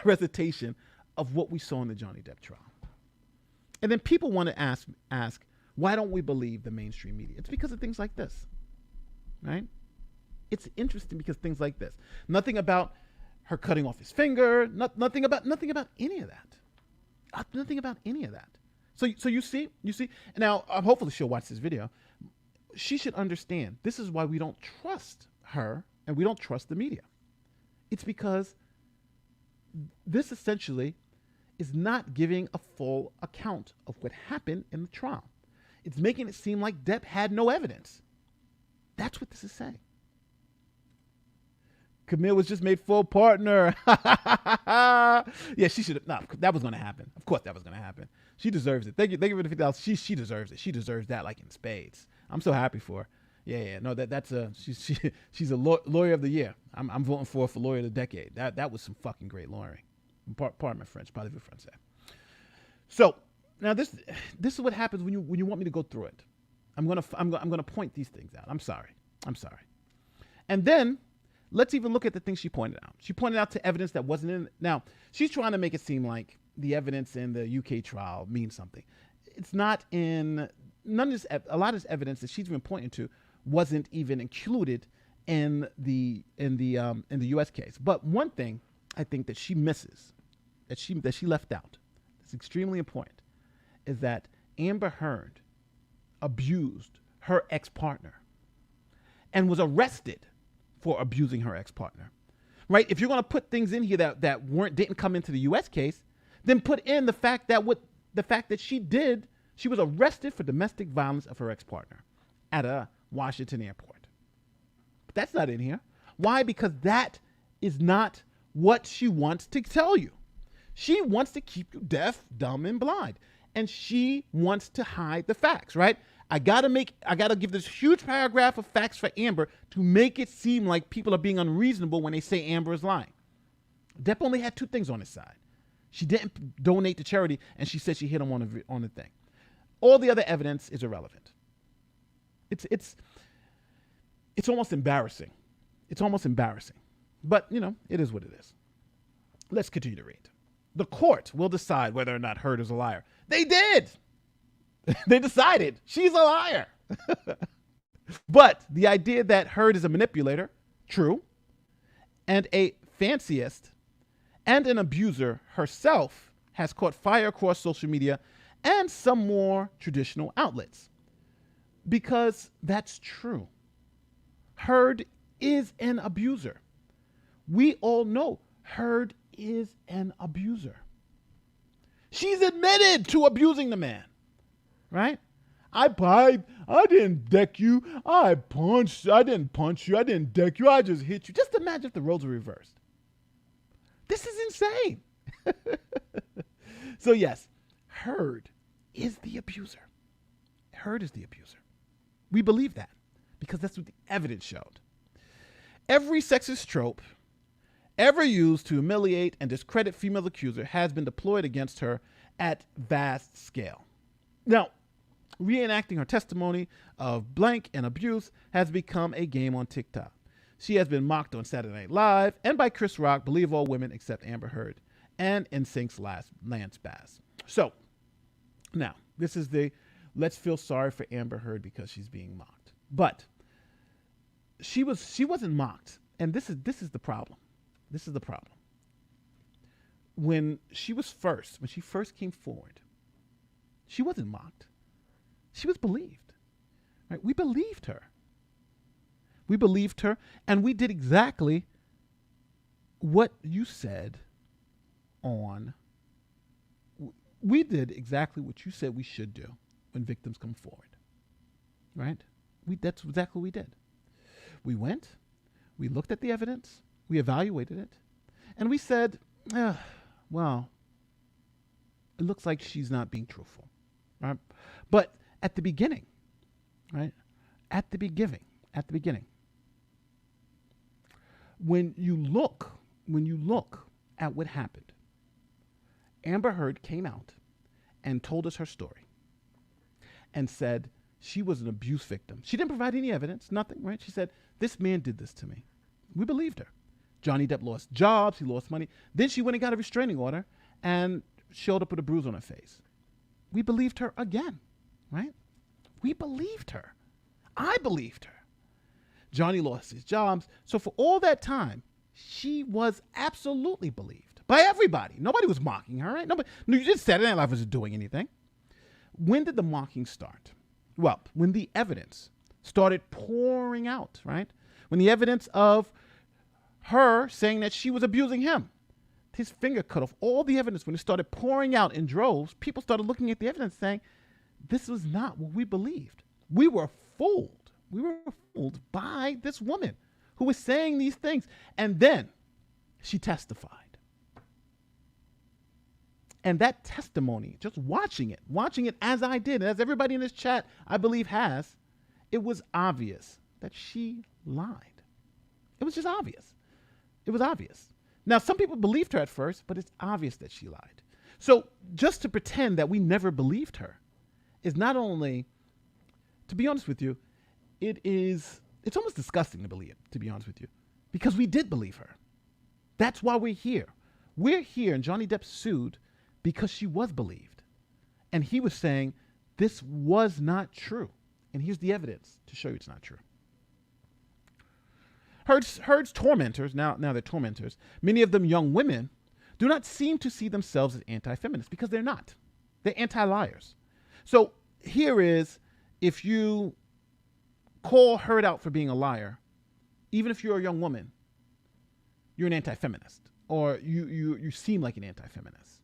recitation of what we saw in the Johnny Depp trial? And then people want to ask, why don't we believe the mainstream media? It's because of things like this, right? It's interesting because things like this. Nothing about her cutting off his finger. Nothing about any of that. Nothing about any of that. So you see. Now, hopefully she'll watch this video. She should understand this is why we don't trust her and we don't trust the media. It's because this essentially is not giving a full account of what happened in the trial. It's making it seem like Depp had no evidence. That's what this is saying. Camille was just made full partner. Yeah, she should have. No, that was going to happen. Of course that was going to happen. She deserves it. Thank you for the $50. She deserves it. She deserves that like in spades. I'm so happy for her. Yeah. No, she's a lawyer of the year. I'm voting for lawyer of the decade. That was some fucking great lawyering. Pardon my French. Probably the French say. So now this is what happens when you want me to go through it. I'm gonna point these things out. I'm sorry. And then let's even look at the things she pointed out. She pointed out to evidence that wasn't in. Now, she's trying to make it seem like the evidence in the UK trial means something. It's not in none of this. A lot of this evidence that she's been pointing to wasn't even included in the US case. But one thing I think that she misses, that she left out, that's extremely important, is that Amber Heard abused her ex-partner and was arrested for abusing her ex-partner. Right? If you're going to put things in here that didn't come into the US case, then put in the fact that she was arrested for domestic violence of her ex-partner at a Washington airport. But that's not in here. Why? Because that is not what she wants to tell you. She wants to keep you deaf, dumb, and blind. And she wants to hide the facts, right? I gotta give this huge paragraph of facts for Amber to make it seem like people are being unreasonable when they say Amber is lying. Depp only had two things on his side. She didn't donate to charity, and she said she hit him on the thing. All the other evidence is irrelevant. It's almost embarrassing. It's almost embarrassing. But, it is what it is. Let's continue to read. The court will decide whether or not Heard is a liar. They did. They decided she's a liar. But the idea that Heard is a manipulator, true, and a fanciest and an abuser herself has caught fire across social media and some more traditional outlets. Because that's true. Heard is an abuser. We all know Heard is an abuser. She's admitted to abusing the man, right? I didn't deck you. I didn't punch you. I didn't deck you. I just hit you. Just imagine if the roles were reversed. This is insane. So yes, Heard is the abuser. Heard is the abuser. We believe that because that's what the evidence showed. Every sexist trope ever used to humiliate and discredit female accuser has been deployed against her at vast scale. Now, reenacting her testimony of blank and abuse has become a game on TikTok. She has been mocked on Saturday Night Live and by Chris Rock, Believe All Women Except Amber Heard, and NSYNC's Lance Bass. So, now, this is let's feel sorry for Amber Heard because she's being mocked. But she wasn't mocked, and this is the problem. This is the problem. When she first came forward, she wasn't mocked. She was believed. Right? We believed her. We believed her, and we did exactly what you said we did exactly what you said we should do when victims come forward. Right? That's exactly what we did. We went, we looked at the evidence, we evaluated it, and we said, well, it looks like she's not being truthful. Right? But at the beginning, right? At the beginning, when you look at what happened, Amber Heard came out and told us her story and said she was an abuse victim. She didn't provide any evidence, nothing, right? She said, this man did this to me. We believed her. Johnny Depp lost jobs, he lost money. Then she went and got a restraining order and showed up with a bruise on her face. We believed her again, right? We believed her. I believed her. Johnny lost his jobs. So for all that time, she was absolutely believed by everybody. Nobody was mocking her, right? You just Saturday Night Live wasn't doing anything. When did the mocking start? Well, when the evidence started pouring out, right? When the evidence of her saying that she was abusing him, his finger cut off, all the evidence, when it started pouring out in droves, people started looking at the evidence saying, this was not what we believed. We were fooled. We were fooled by this woman who was saying these things. And then she testified. And that testimony, just watching it as I did, and as everybody in this chat, I believe has, it was obvious that she lied. It was just obvious. It was obvious. Now, some people believed her at first, but it's obvious that she lied. So just to pretend that we never believed her is not only, to be honest with you, it's It's almost disgusting to believe it, to be honest with you, because we did believe her. That's why we're here. We're here, and Johnny Depp sued because she was believed. And he was saying this was not true. And here's the evidence to show you it's not true. Heard's tormentors, now they're tormentors, many of them young women, do not seem to see themselves as anti-feminists because they're not. They're anti-liars. So here is, if you call Heard out for being a liar, even if you're a young woman, you're an anti-feminist, or you seem like an anti-feminist.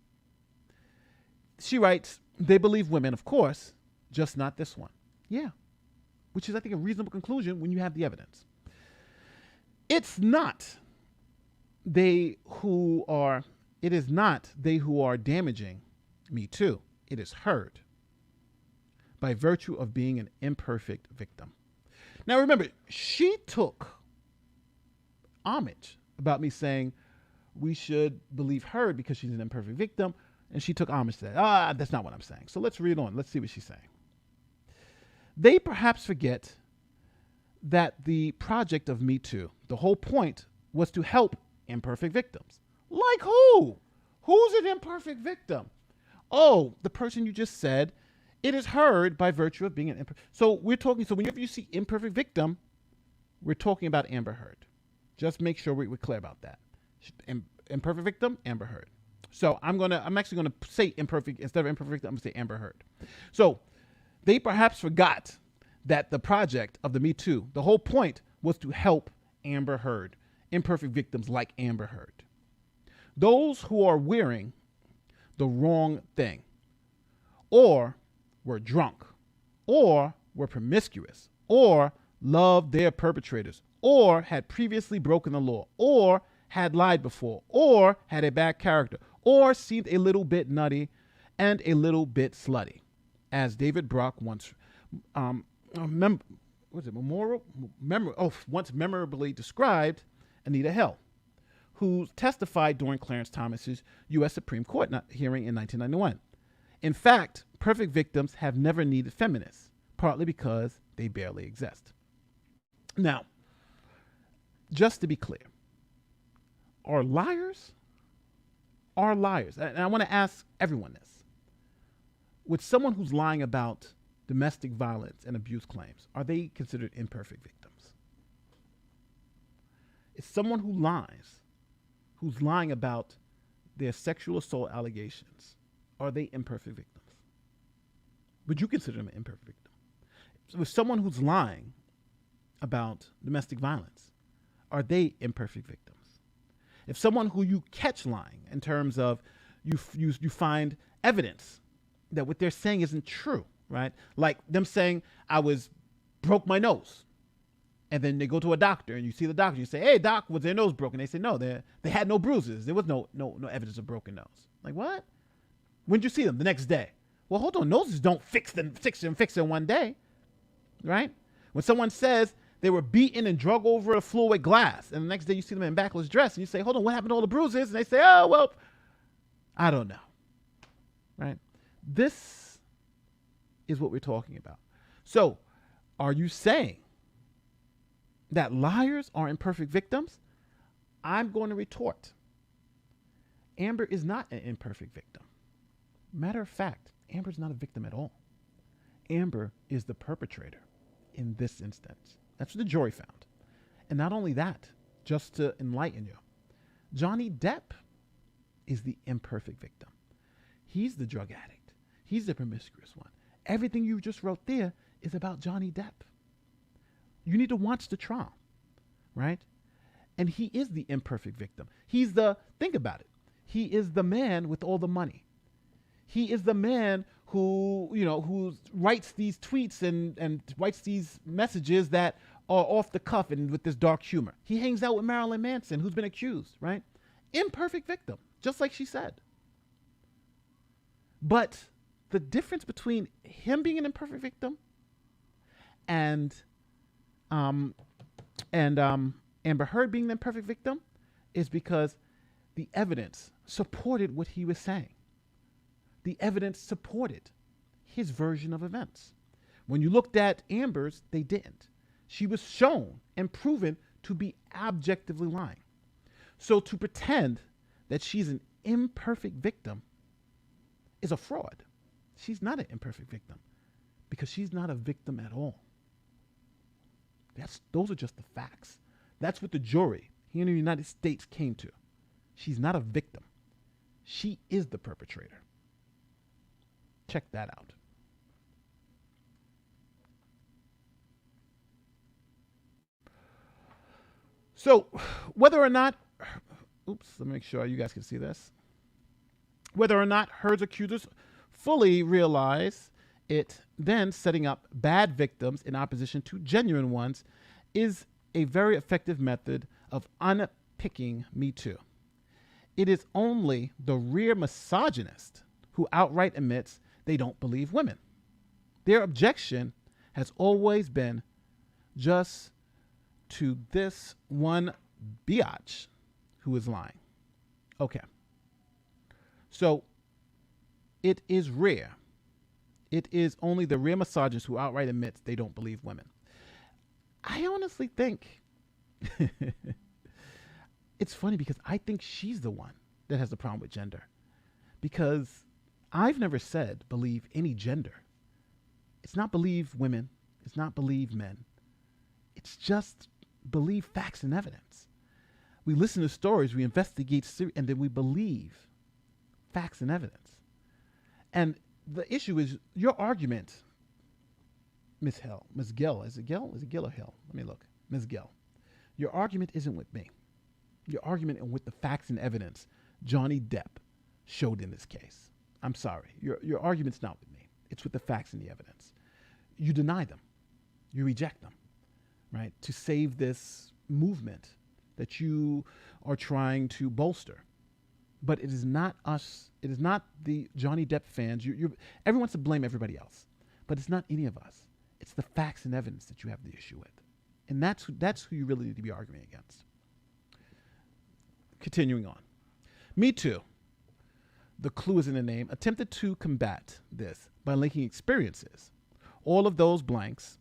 She writes, they believe women, of course, just not this one. Yeah, which is, I think, a reasonable conclusion when you have the evidence. It is not they who are damaging MeToo. It is Heard, by virtue of being an imperfect victim. Now remember, she took homage about me saying we should believe Heard because she's an imperfect victim, and she took homage to that. That's not what I'm saying. So let's read on. Let's see what she's saying. They perhaps forget that the project of MeToo, the whole point was to help imperfect victims. Like who? Who's an imperfect victim? Oh, the person you just said. It is Heard by virtue of being an imperfect. So whenever you see imperfect victim, we're talking about Amber Heard. Just make sure we're clear about that. Imperfect victim, Amber Heard. So I'm actually gonna say imperfect instead of imperfect victim. I'm gonna say Amber Heard. So they perhaps forgot that the project of the MeToo, the whole point was to help Amber Heard, imperfect victims like Amber Heard. Those who are wearing the wrong thing, or were drunk, or were promiscuous, or loved their perpetrators, or had previously broken the law, or had lied before, or had a bad character, or seemed a little bit nutty and a little bit slutty, as David Brock once memorably described Anita Hill, who testified during Clarence Thomas's U.S. Supreme Court hearing in 1991. In fact, perfect victims have never needed feminists, partly because they barely exist. Now, just to be clear, are liars? And I want to ask everyone this. With someone who's lying about domestic violence and abuse claims, are they considered imperfect victims? Is someone who lies, who's lying about their sexual assault allegations, are they imperfect victims? Would you consider them an imperfect victim? So with someone who's lying about domestic violence, are they imperfect victims? If someone who you catch lying in terms of you find evidence that what they're saying isn't true, right? Like them saying, broke my nose. And then they go to a doctor and you see the doctor, you say, hey doc, was their nose broken? They say, no, they had no bruises. There was no evidence of broken nose. Like what? When'd you see them? The next day. Well, hold on. Noses don't fix in one day, right? When someone says they were beaten and drug over a floor with glass, and the next day you see them in backless dress, and you say, hold on, what happened to all the bruises? And they say, oh, well, I don't know, right? This is what we're talking about. So are you saying that liars are imperfect victims? I'm going to retort. Amber is not an imperfect victim. Matter of fact, Amber's not a victim at all. Amber is the perpetrator in this instance. That's what the jury found. And not only that, just to enlighten you, Johnny Depp is the imperfect victim. He's the drug addict. He's the promiscuous one. Everything you just wrote there is about Johnny Depp. You need to watch the trial, right? And he is the imperfect victim. Think about it. He is the man with all the money. He is the man who writes these tweets and writes these messages that are off the cuff and with this dark humor. He hangs out with Marilyn Manson, who's been accused, right? Imperfect victim, just like she said. But the difference between him being an imperfect victim and Amber Heard being the imperfect victim is because the evidence supported what he was saying. The evidence supported his version of events. When you looked at Amber's, they didn't. She was shown and proven to be objectively lying. So to pretend that she's an imperfect victim is a fraud. She's not an imperfect victim because she's not a victim at all. Those are just the facts. That's what the jury here in the United States came to. She's not a victim. She is the perpetrator. Check that out. So, whether or not, oops, let me make sure you guys can see this. Whether or not Heard's accusers fully realize it, then setting up bad victims in opposition to genuine ones is a very effective method of unpicking MeToo. It is only the rear misogynist who outright admits they don't believe women. Their objection has always been just to this one biatch who is lying. Okay. So it is rare. It is only the rear misogynist who outright admits they don't believe women. I honestly think it's funny because I think she's the one that has the problem with gender. Because I've never said believe any gender. It's not believe women. It's not believe men. It's just believe facts and evidence. We listen to stories, we investigate, and then we believe facts and evidence. And the issue is your argument, Ms. Gill, is it Gill or Hill? Let me look. Ms. Gill, your argument isn't with me. Your argument is with the facts and evidence Johnny Depp showed in this case. I'm sorry. Your argument's not with me. It's with the facts and the evidence. You deny them. You reject them, right? To save this movement that you are trying to bolster. But it is not us. It is not the Johnny Depp fans. Everyone wants to blame everybody else. But it's not any of us. It's the facts and evidence that you have the issue with. And that's who you really need to be arguing against. Continuing on. MeToo, the clue is in the name, attempted to combat this by linking experiences, all of those blanks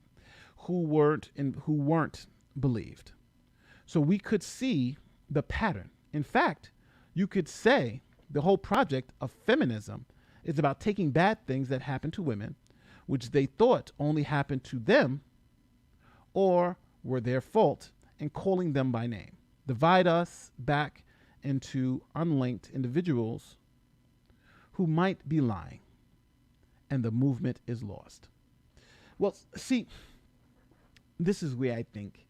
who weren't believed. So we could see the pattern. In fact, you could say the whole project of feminism is about taking bad things that happen to women, which they thought only happened to them or were their fault, and calling them by name. Divide us back into unlinked individuals who might be lying, and the movement is lost. Well, see, this is where I think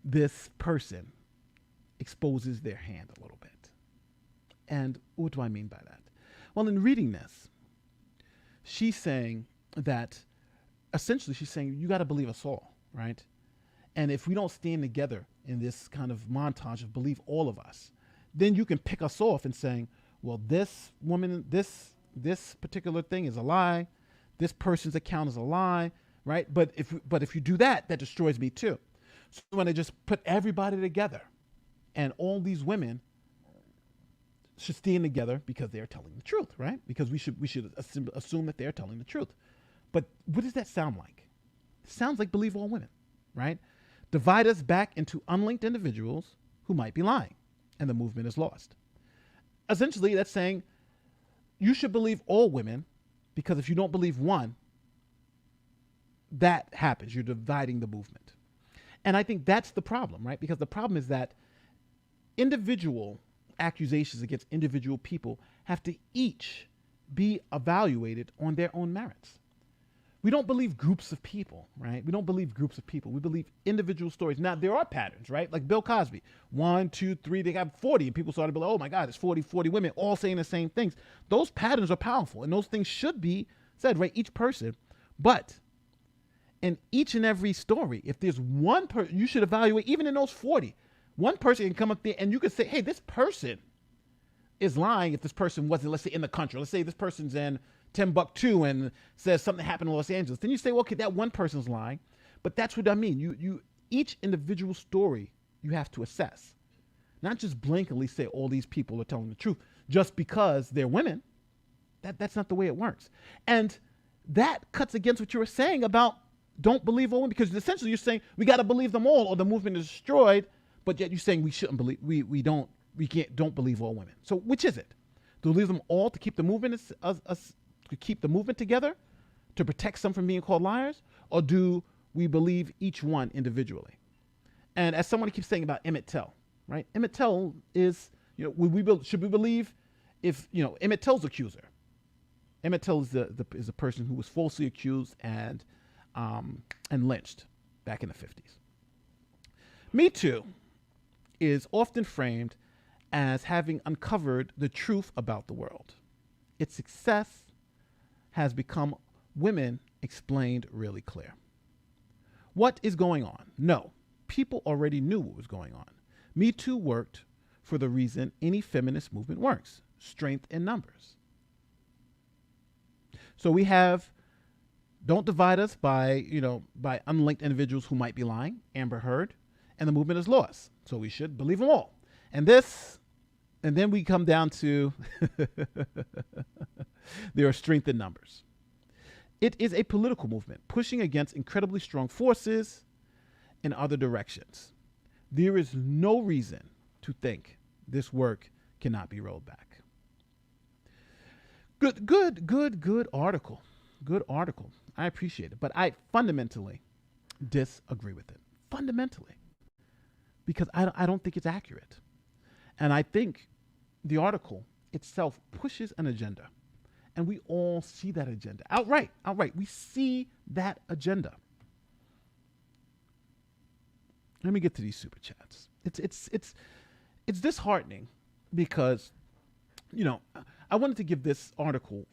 this person exposes their hand a little bit. And what do I mean by that? Well, in reading this, she's saying that essentially she's saying you got to believe us all, right? And if we don't stand together in this kind of montage of believe all of us, then you can pick us off and saying, well, this woman, this particular thing is a lie. This person's account is a lie, right? But if you do that, that destroys me too. So when I just put everybody together, and all these women should stand together because they're telling the truth, right? Because we should assume that they're telling the truth. But what does that sound like? It sounds like believe all women, right? Divide us back into unlinked individuals who might be lying, and the movement is lost. Essentially, that's saying you should believe all women because if you don't believe one, that happens. You're dividing the movement. And I think that's the problem, right? Because the problem is that individual accusations against individual people have to each be evaluated on their own merits. We don't believe groups of people, right? We don't believe groups of people. We believe individual stories. Now, there are patterns, right? Like Bill Cosby, 1, 2, 3, they got 40, and people started to be like, oh my God, it's 40 women all saying the same things. Those patterns are powerful, and those things should be said, right? Each person. But in each and every story, if there's one person, you should evaluate, even in those 40, one person can come up there and you could say, hey, this person is lying if this person wasn't, let's say, in the country. Let's say this person's in Timbuktu and says something happened in Los Angeles. Then you say, well, okay, that one person's lying. But that's what I mean. You each individual story you have to assess. Not just blankly say all these people are telling the truth just because they're women. That's not the way it works. And that cuts against what you were saying about don't believe all women, because essentially you're saying we got to believe them all or the movement is destroyed, but yet you're saying we shouldn't believe, don't believe all women. So which is it? Do we believe them all to keep the movement to keep the movement together, to protect some from being called liars, or do we believe each one individually? And as someone keeps saying about Emmett Till, right? Emmett Till is, should we believe if, Emmett Till's accuser? Emmett Till is a person who was falsely accused and lynched back in the 50s. MeToo is often framed as having uncovered the truth about the world. Its success has become women explained really clear. What is going on? No, people already knew what was going on. MeToo worked for the reason any feminist movement works: strength in numbers. So we have, don't divide us by unlinked individuals who might be lying, Amber Heard, and the movement is lost. So we should believe them all. And then we come down to there are strength in numbers. It is a political movement pushing against incredibly strong forces in other directions. There is no reason to think this work cannot be rolled back. Good article. Good article. I appreciate it. But I fundamentally disagree with it. Fundamentally. Because I don't think it's accurate. And I think the article itself pushes an agenda. And we all see that agenda. Outright. We see that agenda. Let me get to these super chats. It's disheartening because, I wanted to give this article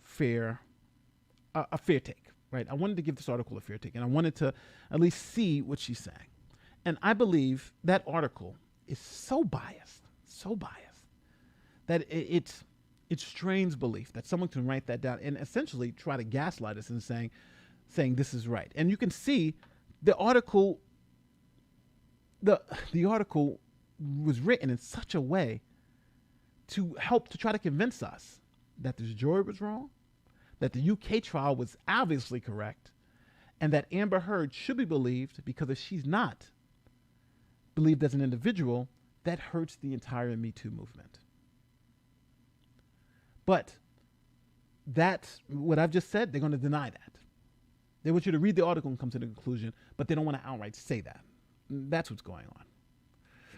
a fair take, right? I wanted to give this article a fair take, and I wanted to at least see what she's saying. And I believe that article is so biased, that it strains belief that someone can write that down and essentially try to gaslight us and saying this is right. And you can see the article, the article was written in such a way to help to try to convince us that this jury was wrong, that the UK trial was obviously correct, and that Amber Heard should be believed, because if she's not believed as an individual, that hurts the entire Me Too movement. But that's what I've just said. They're going to deny that. They want you to read the article and come to the conclusion, but they don't want to outright say that. That's what's going on.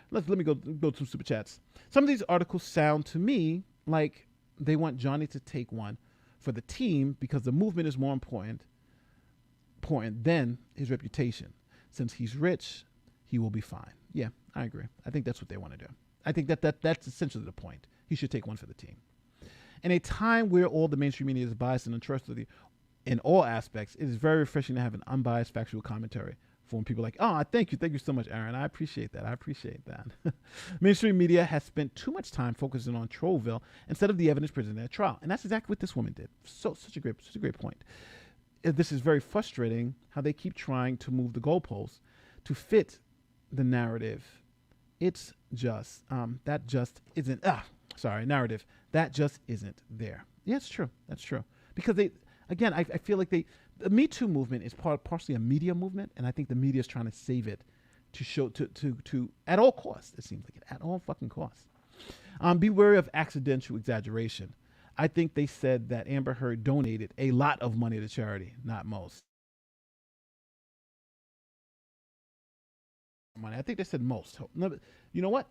Let me go to some super chats. Some of these articles sound to me like they want Johnny to take one for the team because the movement is more important than his reputation. Since he's rich, he will be fine. Yeah, I agree. I think that's what they want to do. I think that's essentially the point. He should take one for the team. In a time where all the mainstream media is biased and untrustworthy in all aspects, it is very refreshing to have an unbiased factual commentary from people like, thank you so much, Aaron. I appreciate that. Mainstream media has spent too much time focusing on Trollville instead of the evidence presented at trial. And that's exactly what this woman did. Such a great point. This is very frustrating how they keep trying to move the goalposts to fit the narrative. It's just, narrative. That just isn't there. Yeah, it's true. That's true. Because I feel like the Me Too movement is partially a media movement, and I think the media is trying to save it to show to at all costs. It seems like it, at all fucking costs. Be wary of accidental exaggeration. I think they said that Amber Heard donated a lot of money to charity, not most. Money. I think they said most. You know what?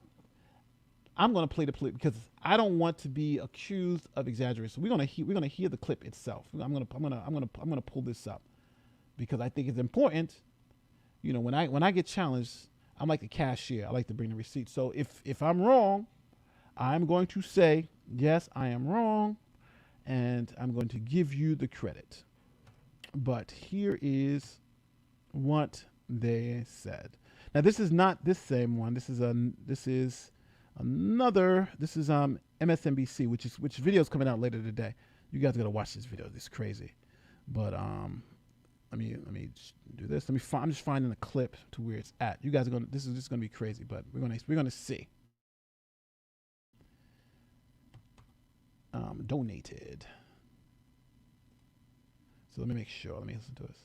I'm going to play the clip because I don't want to be accused of exaggeration. So we're going to hear the clip itself. I'm going to pull this up because I think it's important. When I get challenged, I'm like the cashier. I like to bring the receipt. So if I'm wrong, I'm going to say, yes, I am wrong, and I'm going to give you the credit. But here is what they said. Now this is not this same one. This is MSNBC, which video is coming out later today. You guys gotta watch this video. This is crazy. But let me do this. I'm just finding the clip to where it's at. You guys are gonna. This is just gonna be crazy, but we're gonna see. Donated. So let me make sure. Let me listen to this.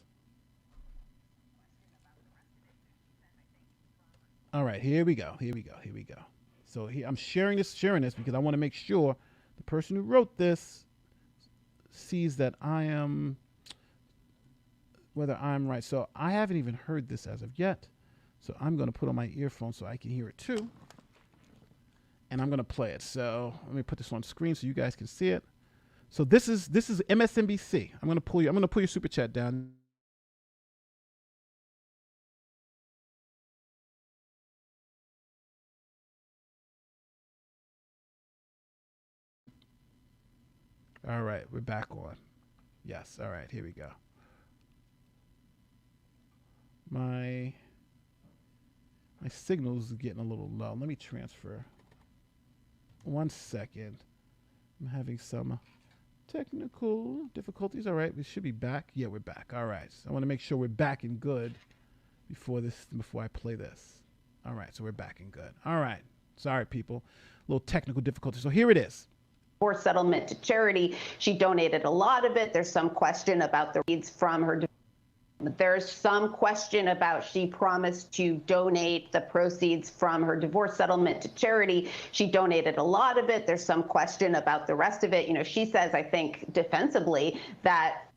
All right, here we go. Here we go. Here we go. So here I'm sharing this because I want to make sure the person who wrote this sees that I am whether I'm right. So I haven't even heard this as of yet. So I'm going to put on my earphones so I can hear it too. And I'm going to play it. So let me put this on screen so you guys can see it. So this is MSNBC. I'm going to pull your super chat down. All right, we're back on. Yes. All right, here we go. My signal's getting a little low. Let me transfer. 1 second. I'm having some technical difficulties. All right, we should be back. Yeah, we're back. All right. So I want to make sure we're back and good before I play this. All right, so we're back and good. All right. Sorry, people. A little technical difficulty. So here it is. For settlement to charity. She donated a lot of it. There's some question about the reads from her. There's some question about she promised to donate the proceeds from her divorce settlement to charity. She donated a lot of it. There's some question about the rest of it. You know, she says, I think defensively, that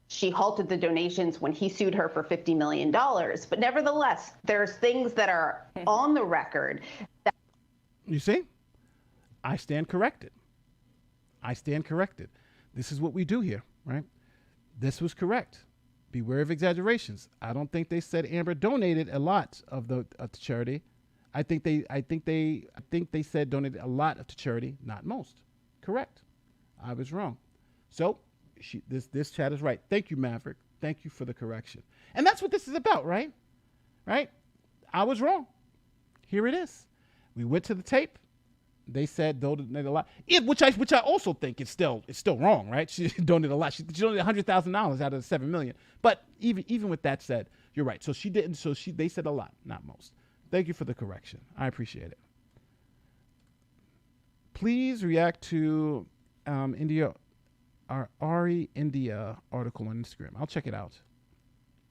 she halted the donations when he sued her for $50 million. But nevertheless, there's things that are on the record. You see? I stand corrected. I stand corrected. This is what we do here, right? This was correct. Beware of exaggerations. I don't think they said Amber donated a lot of the charity. I think they said donated a lot to charity, not most. Correct. I was wrong. So this chat is right. Thank you, Maverick. Thank you for the correction. And that's what this is about, right? Right? I was wrong. Here it is. We went to the tape. They said donated a lot, which I also think is still wrong, right? She donated a lot. She donated $100,000 out of the $7 million. But even with that said, you're right. So she didn't. So they said a lot, not most. Thank you for the correction. I appreciate it. Please react to our Ari India article on Instagram. I'll check it out.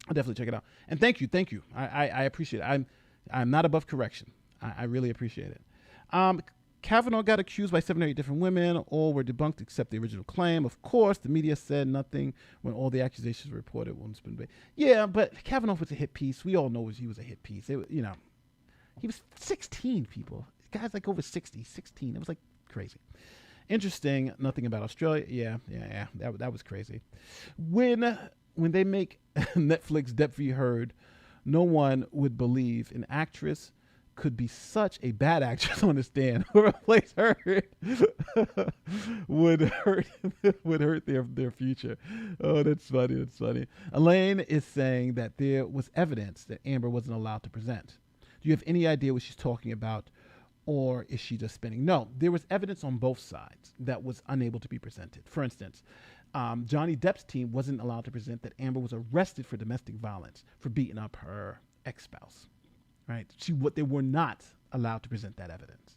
I'll definitely check it out. And thank you. I appreciate it. I'm not above correction. I really appreciate it. Kavanaugh got accused by 7 or 8 different women. All were debunked except the original claim. Of course, the media said nothing when all the accusations were reported. Yeah, but Kavanaugh was a hit piece. We all know he was a hit piece. He was 16, people. The guy's like over 60, 16. It was like crazy. Interesting. Nothing about Australia. Yeah. That was crazy. When they make Netflix Debt-Free Heard, no one would believe an actress could be such a bad actress on the stand who replace her would hurt their future. Oh, that's funny. Elaine is saying that there was evidence that Amber wasn't allowed to present. Do you have any idea what she's talking about, or is she just spinning? No, there was evidence on both sides that was unable to be presented. For instance, Johnny Depp's team wasn't allowed to present that Amber was arrested for domestic violence for beating up her ex-spouse. Right? They were not allowed to present that evidence.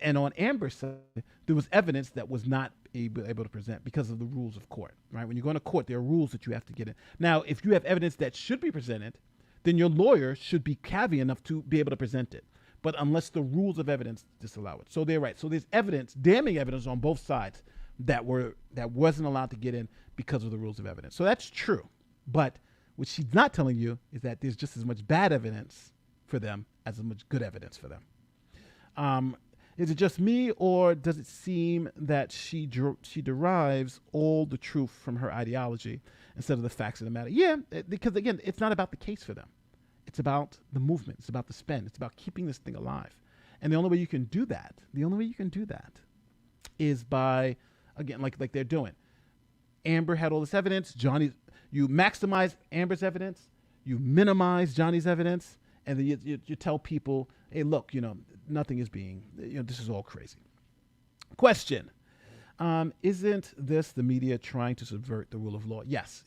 And on Amber's side, there was evidence that was not able to present because of the rules of court. Right? When you go into court, there are rules that you have to get in. Now, if you have evidence that should be presented, then your lawyer should be savvy enough to be able to present it. But unless the rules of evidence disallow it. So they're right. So there's evidence, damning evidence on both sides that wasn't allowed to get in because of the rules of evidence. So that's true. But what she's not telling you is that there's just as much bad evidence for them as much good evidence for them. Is it just me, or does it seem that she derives all the truth from her ideology instead of the facts of the matter? Yeah, because again, it's not about the case for them. It's about the movement. It's about the spend. It's about keeping this thing alive. And the only way you can do that is by, again, like they're doing. Amber had all this evidence. You maximize Amber's evidence, you minimize Johnny's evidence, and then you tell people, hey, look, nothing is being, this is all crazy. Question. Isn't this the media trying to subvert the rule of law? Yes.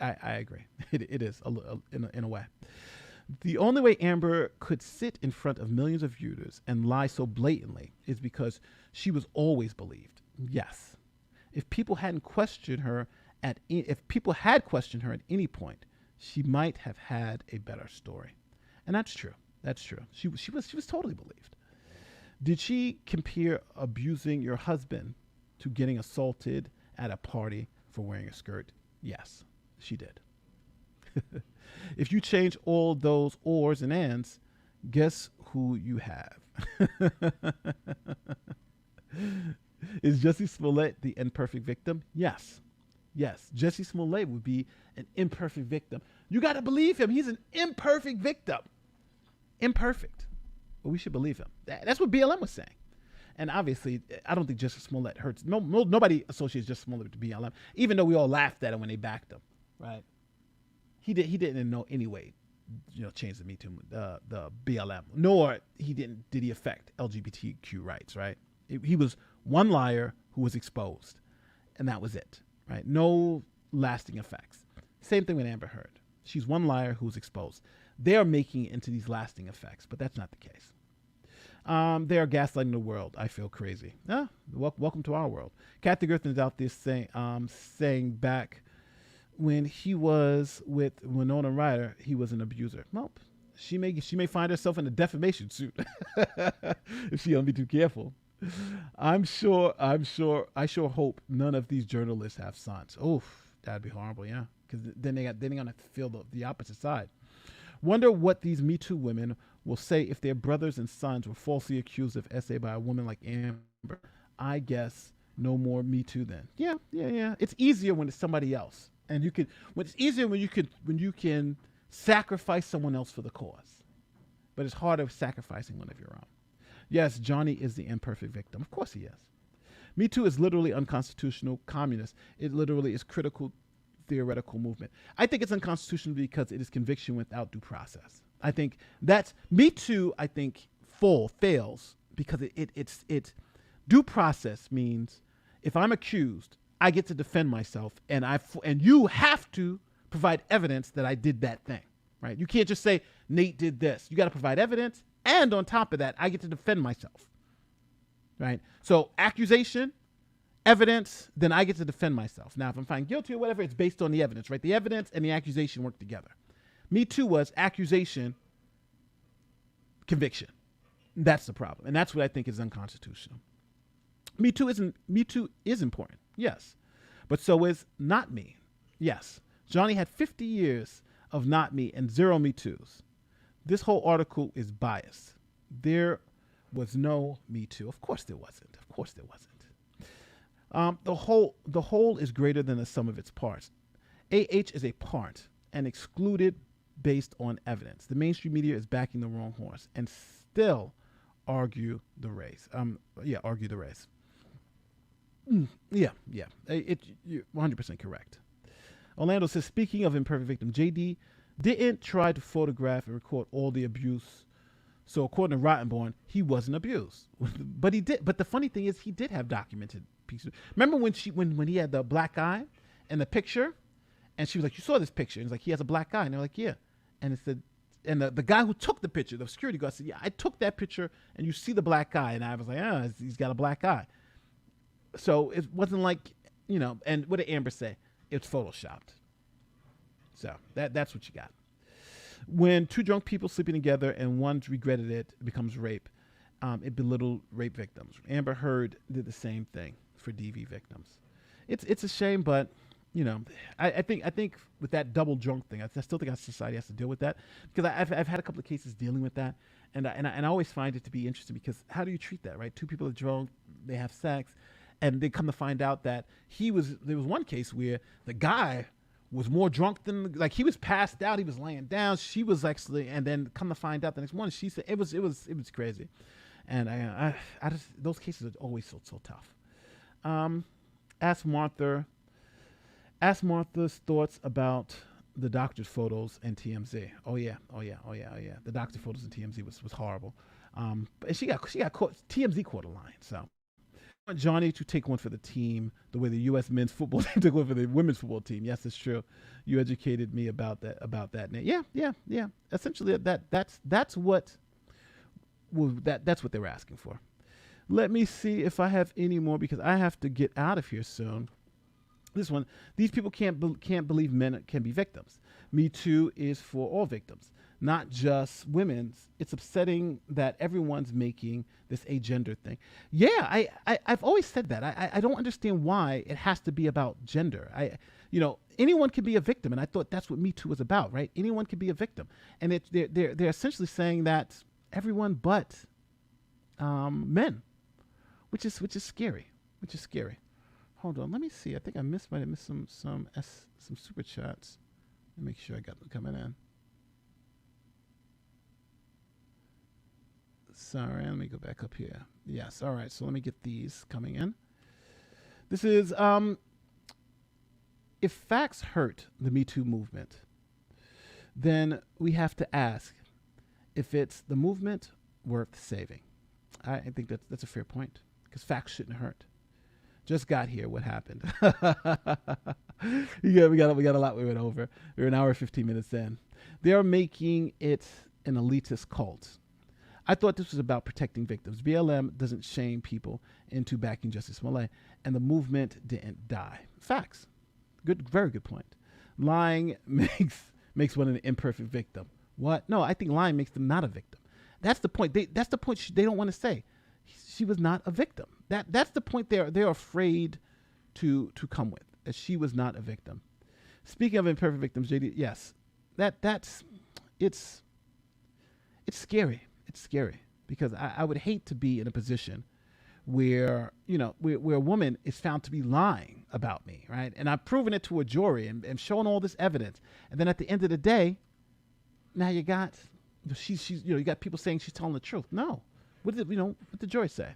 I agree. It is in a way. The only way Amber could sit in front of millions of viewers and lie so blatantly is because she was always believed. Yes. If people had questioned her at any point, she might have had a better story. And that's true. That's true. She was totally believed. Did she compare abusing your husband to getting assaulted at a party for wearing a skirt? Yes, she did. If you change all those ors and ands, guess who you have? Is Jussie Smollett the imperfect victim? Yes. Yes. Jussie Smollett would be an imperfect victim. You got to believe him. He's an imperfect victim. Imperfect. But we should believe him. That's what BLM was saying. And obviously, I don't think Jussie Smollett hurts. Nobody associates Jussie Smollett with BLM, even though we all laughed at him when they backed him, right? He didn't in no any way, change the MeToo, the BLM, nor did he affect LGBTQ rights, right? He was one liar who was exposed, and that was it, right? No lasting effects. Same thing with Amber Heard. She's one liar who was exposed. They're making it into these lasting effects, but that's not the case. They are gaslighting the world. I feel crazy. Welcome to our world. Kathy Griffin's out there saying back when he was with Winona Ryder, he was an abuser. Well, she may find herself in a defamation suit if she don't be too careful. I sure hope none of these journalists have sons. Oof, that'd be horrible, yeah. Because then they're gonna feel the opposite side. Wonder what these Me Too women will say if their brothers and sons were falsely accused of SA by a woman like Amber. I guess no more Me Too then. Yeah. It's easier when it's somebody else, and it's easier when you can sacrifice someone else for the cause, but it's harder sacrificing one of your own. Yes, Johnny is the imperfect victim. Of course he is. Me Too is literally unconstitutional, communist. It literally is critical theoretical movement. I think it's unconstitutional because it is conviction without due process. I think that's Me Too. I think fails because it's due process means if I'm accused, I get to defend myself, and you have to provide evidence that I did that thing, right? You can't just say Nate did this. You got to provide evidence, and on top of that, I get to defend myself, right? So accusation, evidence, then I get to defend myself. Now, if I'm found guilty or whatever, it's based on the evidence, right? The evidence and the accusation work together. Me Too was accusation, conviction. That's the problem, and that's what I think is unconstitutional. Me Too is important, yes, but so is Not Me. Yes, Johnny had 50 years of Not Me and 0 Me Toos. This whole article is biased. There was no Me Too. Of course there wasn't. The whole is greater than the sum of its parts. AH is a part and excluded based on evidence. The mainstream media is backing the wrong horse and still argue the race. Argue the race. You're 100% correct. Orlando says, speaking of imperfect victim, JD didn't try to photograph and record all the abuse. So according to Rottenborn, he wasn't abused. But he did. But the funny thing is he did have documented pieces. Remember when he had the black eye and the picture? And she was like, you saw this picture? And he's like, he has a black eye. And they're like, yeah. And it said, and the guy who took the picture, the security guard said, yeah, I took that picture and you see the black eye. And I was like, he's got a black eye. So it wasn't like, and what did Amber say? It's photoshopped. So that's what you got. When two drunk people sleeping together and one regretted it becomes rape, it belittled rape victims. Amber Heard did the same thing for DV victims. It's a shame, but I think with that double drunk thing, I still think our society has to deal with that, because I've had a couple of cases dealing with that, and I always find it to be interesting, because how do you treat that, right? Two people are drunk, they have sex, and they come to find out that there was one case where the guy was more drunk than, like, he was passed out, he was laying down, she was actually, and then come to find out the next morning, she said it was crazy. And I just, those cases are always so tough. Ask Martha's thoughts about the doctor's photos and TMZ. Oh yeah. The doctor photos and TMZ was horrible. But she got caught. TMZ caught a line. So I want Johnny to take one for the team, the way the U.S. men's football team took one for the women's football team. Yes, it's true. You educated me about that. Yeah. Essentially, that's what they were asking for. Let me see if I have any more, because I have to get out of here soon. This one, these people can't believe men can be victims. Me Too is for all victims. not just women's. It's upsetting that everyone's making this a gender thing. Yeah, I've always said that. I don't understand why it has to be about gender. Anyone can be a victim, and I thought that's what Me Too was about, right? Anyone can be a victim, and they're essentially saying that everyone but men, which is scary, which is scary. Hold on, let me see. I think might have missed some super chats. Let me make sure I got them coming in. Sorry, let me go back up here. Yes, all right. So let me get these coming in. This is if facts hurt the Me Too movement, then we have to ask if it's the movement worth saving. I think that's a fair point, because facts shouldn't hurt. Just got here. What happened? We got a lot we went over. We're an hour 15 minutes in. They are making it an elitist cult. I thought this was about protecting victims. BLM doesn't shame people into backing Justice Smollett, and the movement didn't die. Facts. Good, very good point. Lying makes one an imperfect victim. What? No, I think lying makes them not a victim. That's the point. That's the point they don't want to say. She was not a victim. That's the point they're afraid to come with. That she was not a victim. Speaking of imperfect victims, JD, yes, it's scary. It's scary because I would hate to be in a position where where a woman is found to be lying about me, right? And I've proven it to a jury and shown all this evidence, and then at the end of the day, now you got you got people saying she's telling the truth. No, what did the jury say?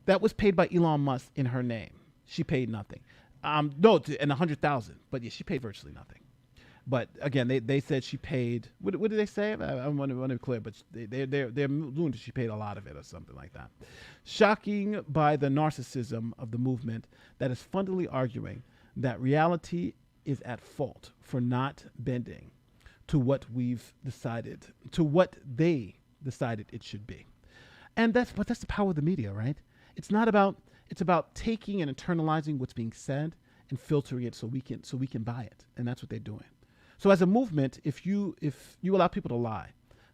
That was paid by Elon Musk in her name. She paid nothing. No, and 100,000, but yeah, she paid virtually nothing. But again, they said she paid. What did they say? I want to be clear, but they're doing she paid a lot of it or something like that. Shocking by the narcissism of the movement that is fundamentally arguing that reality is at fault for not bending to what they decided it should be, and that's the power of the media, right? It's about taking and internalizing what's being said and filtering it so we can buy it, and that's what they're doing. So as a movement, if you allow people to lie,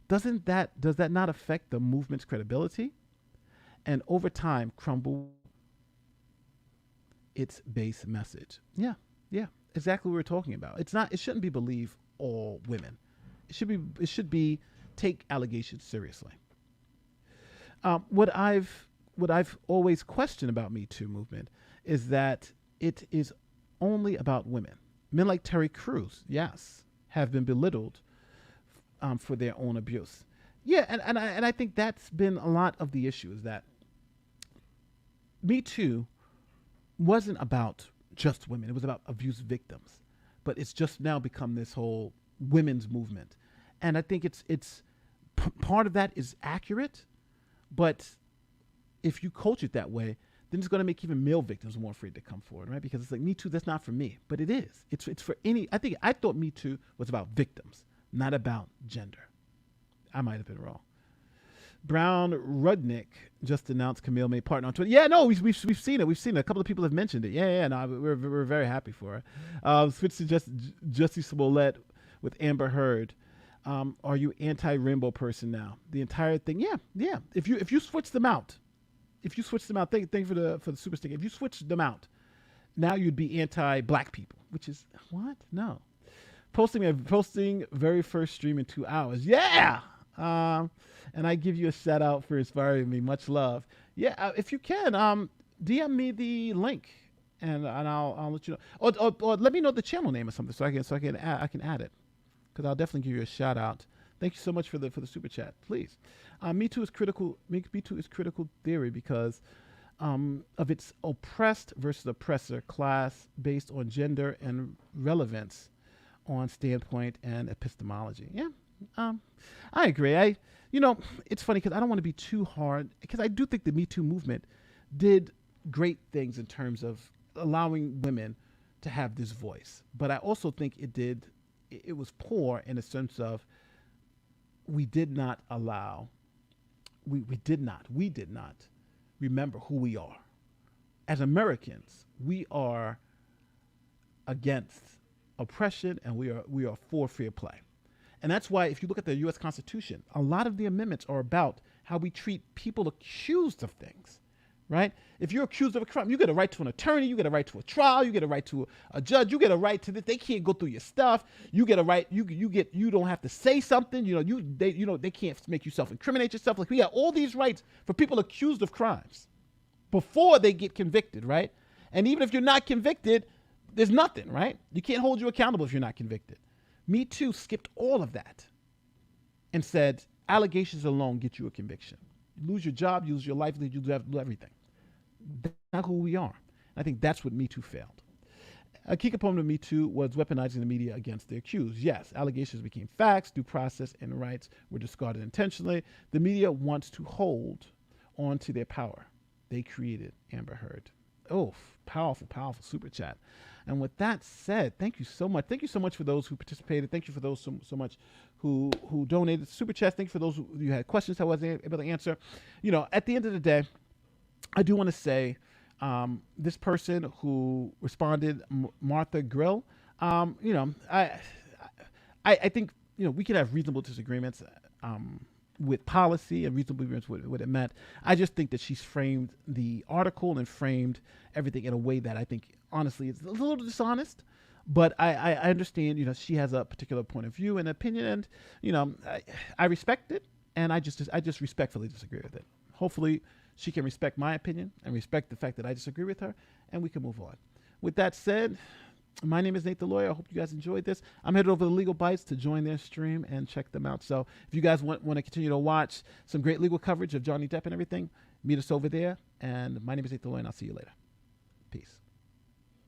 does that not affect the movement's credibility, and over time crumble its base message? Yeah, exactly what we're talking about. It shouldn't be believe all women. It should be take allegations seriously. What I've always questioned about Me Too movement is that it is only about women. Men like Terry Crews, yes, have been belittled for their own abuse. Yeah, and I think that's been a lot of the issue, is that Me Too wasn't about just women. It was about abuse victims. But it's just now become this whole women's movement. And I think it's part of that is accurate, but if you coach it that way, then it's going to make even male victims more afraid to come forward, right? Because it's like, Me Too, that's not for me. But it is. It's for any. I thought Me Too was about victims, not about gender. I might have been wrong. Brown Rudnick just announced Camille made partner on Twitter. Yeah, no, we've seen it. We've seen it. A couple of people have mentioned it. Yeah, no, we're very happy for her. Switch to Jussie Smollett with Amber Heard. Are you anti-rainbow person now? The entire thing. Yeah. If you switch them out. If you switch them out, thank you for the super stick. If you switch them out, now you'd be anti-black people, which is what? No. Posting very first stream in 2 hours. Yeah. And I give you a shout out for inspiring me. Much love. Yeah. If you can, DM me the link, and I'll let you know. Or let me know the channel name or something so I can add it, because I'll definitely give you a shout out. Thank you so much for the super chat, please. Me Too is critical. Me Too is critical theory because of its oppressed versus oppressor class based on gender and relevance on standpoint and epistemology. Yeah, I agree. It's funny because I don't want to be too hard, because I do think the Me Too movement did great things in terms of allowing women to have this voice, but I also think it was poor in a sense of we did not remember who we are. As Americans, we are against oppression, and we are for fair play. And that's why if you look at the U.S. Constitution, a lot of the amendments are about how we treat people accused of things, right? If you're accused of a crime, you get a right to an attorney, you get a right to a trial, you get a right to a judge, you get a right to this. They can't go through your stuff. You get a right. You don't have to say something. They can't make you self-incriminate yourself. Like, we got all these rights for people accused of crimes before they get convicted, right? And even if you're not convicted, there's nothing, right? You can't hold you accountable if you're not convicted. Me Too skipped all of that and said allegations alone get you a conviction. You lose your job, you lose your livelihood, you lose everything. That's not who we are. I think that's what Me Too failed. A key component of Me Too was weaponizing the media against the accused. Yes, allegations became facts, due process and rights were discarded intentionally. The media wants to hold on to their power. They created Amber Heard. Oh, powerful, powerful super chat. And with that said, thank you so much. Thank you so much for those who participated. Thank you for those so much who donated super chats. Thank you for those who you had questions I wasn't able to answer. At the end of the day, I do want to say this person who responded, Martha Grill, I think, we can have reasonable disagreements with policy and reasonable agreements with what it meant. I just think that she's framed the article and framed everything in a way that I think, honestly, is a little dishonest. But I understand, she has a particular point of view and opinion, and, I respect it, and I just respectfully disagree with it. Hopefully, she can respect my opinion and respect the fact that I disagree with her, and we can move on. With that said, my name is Nate the Lawyer. I hope you guys enjoyed this. I'm headed over to Legal Bites to join their stream and check them out. So if you guys want to continue to watch some great legal coverage of Johnny Depp and everything, meet us over there. And my name is Nate the Lawyer, and I'll see you later. Peace.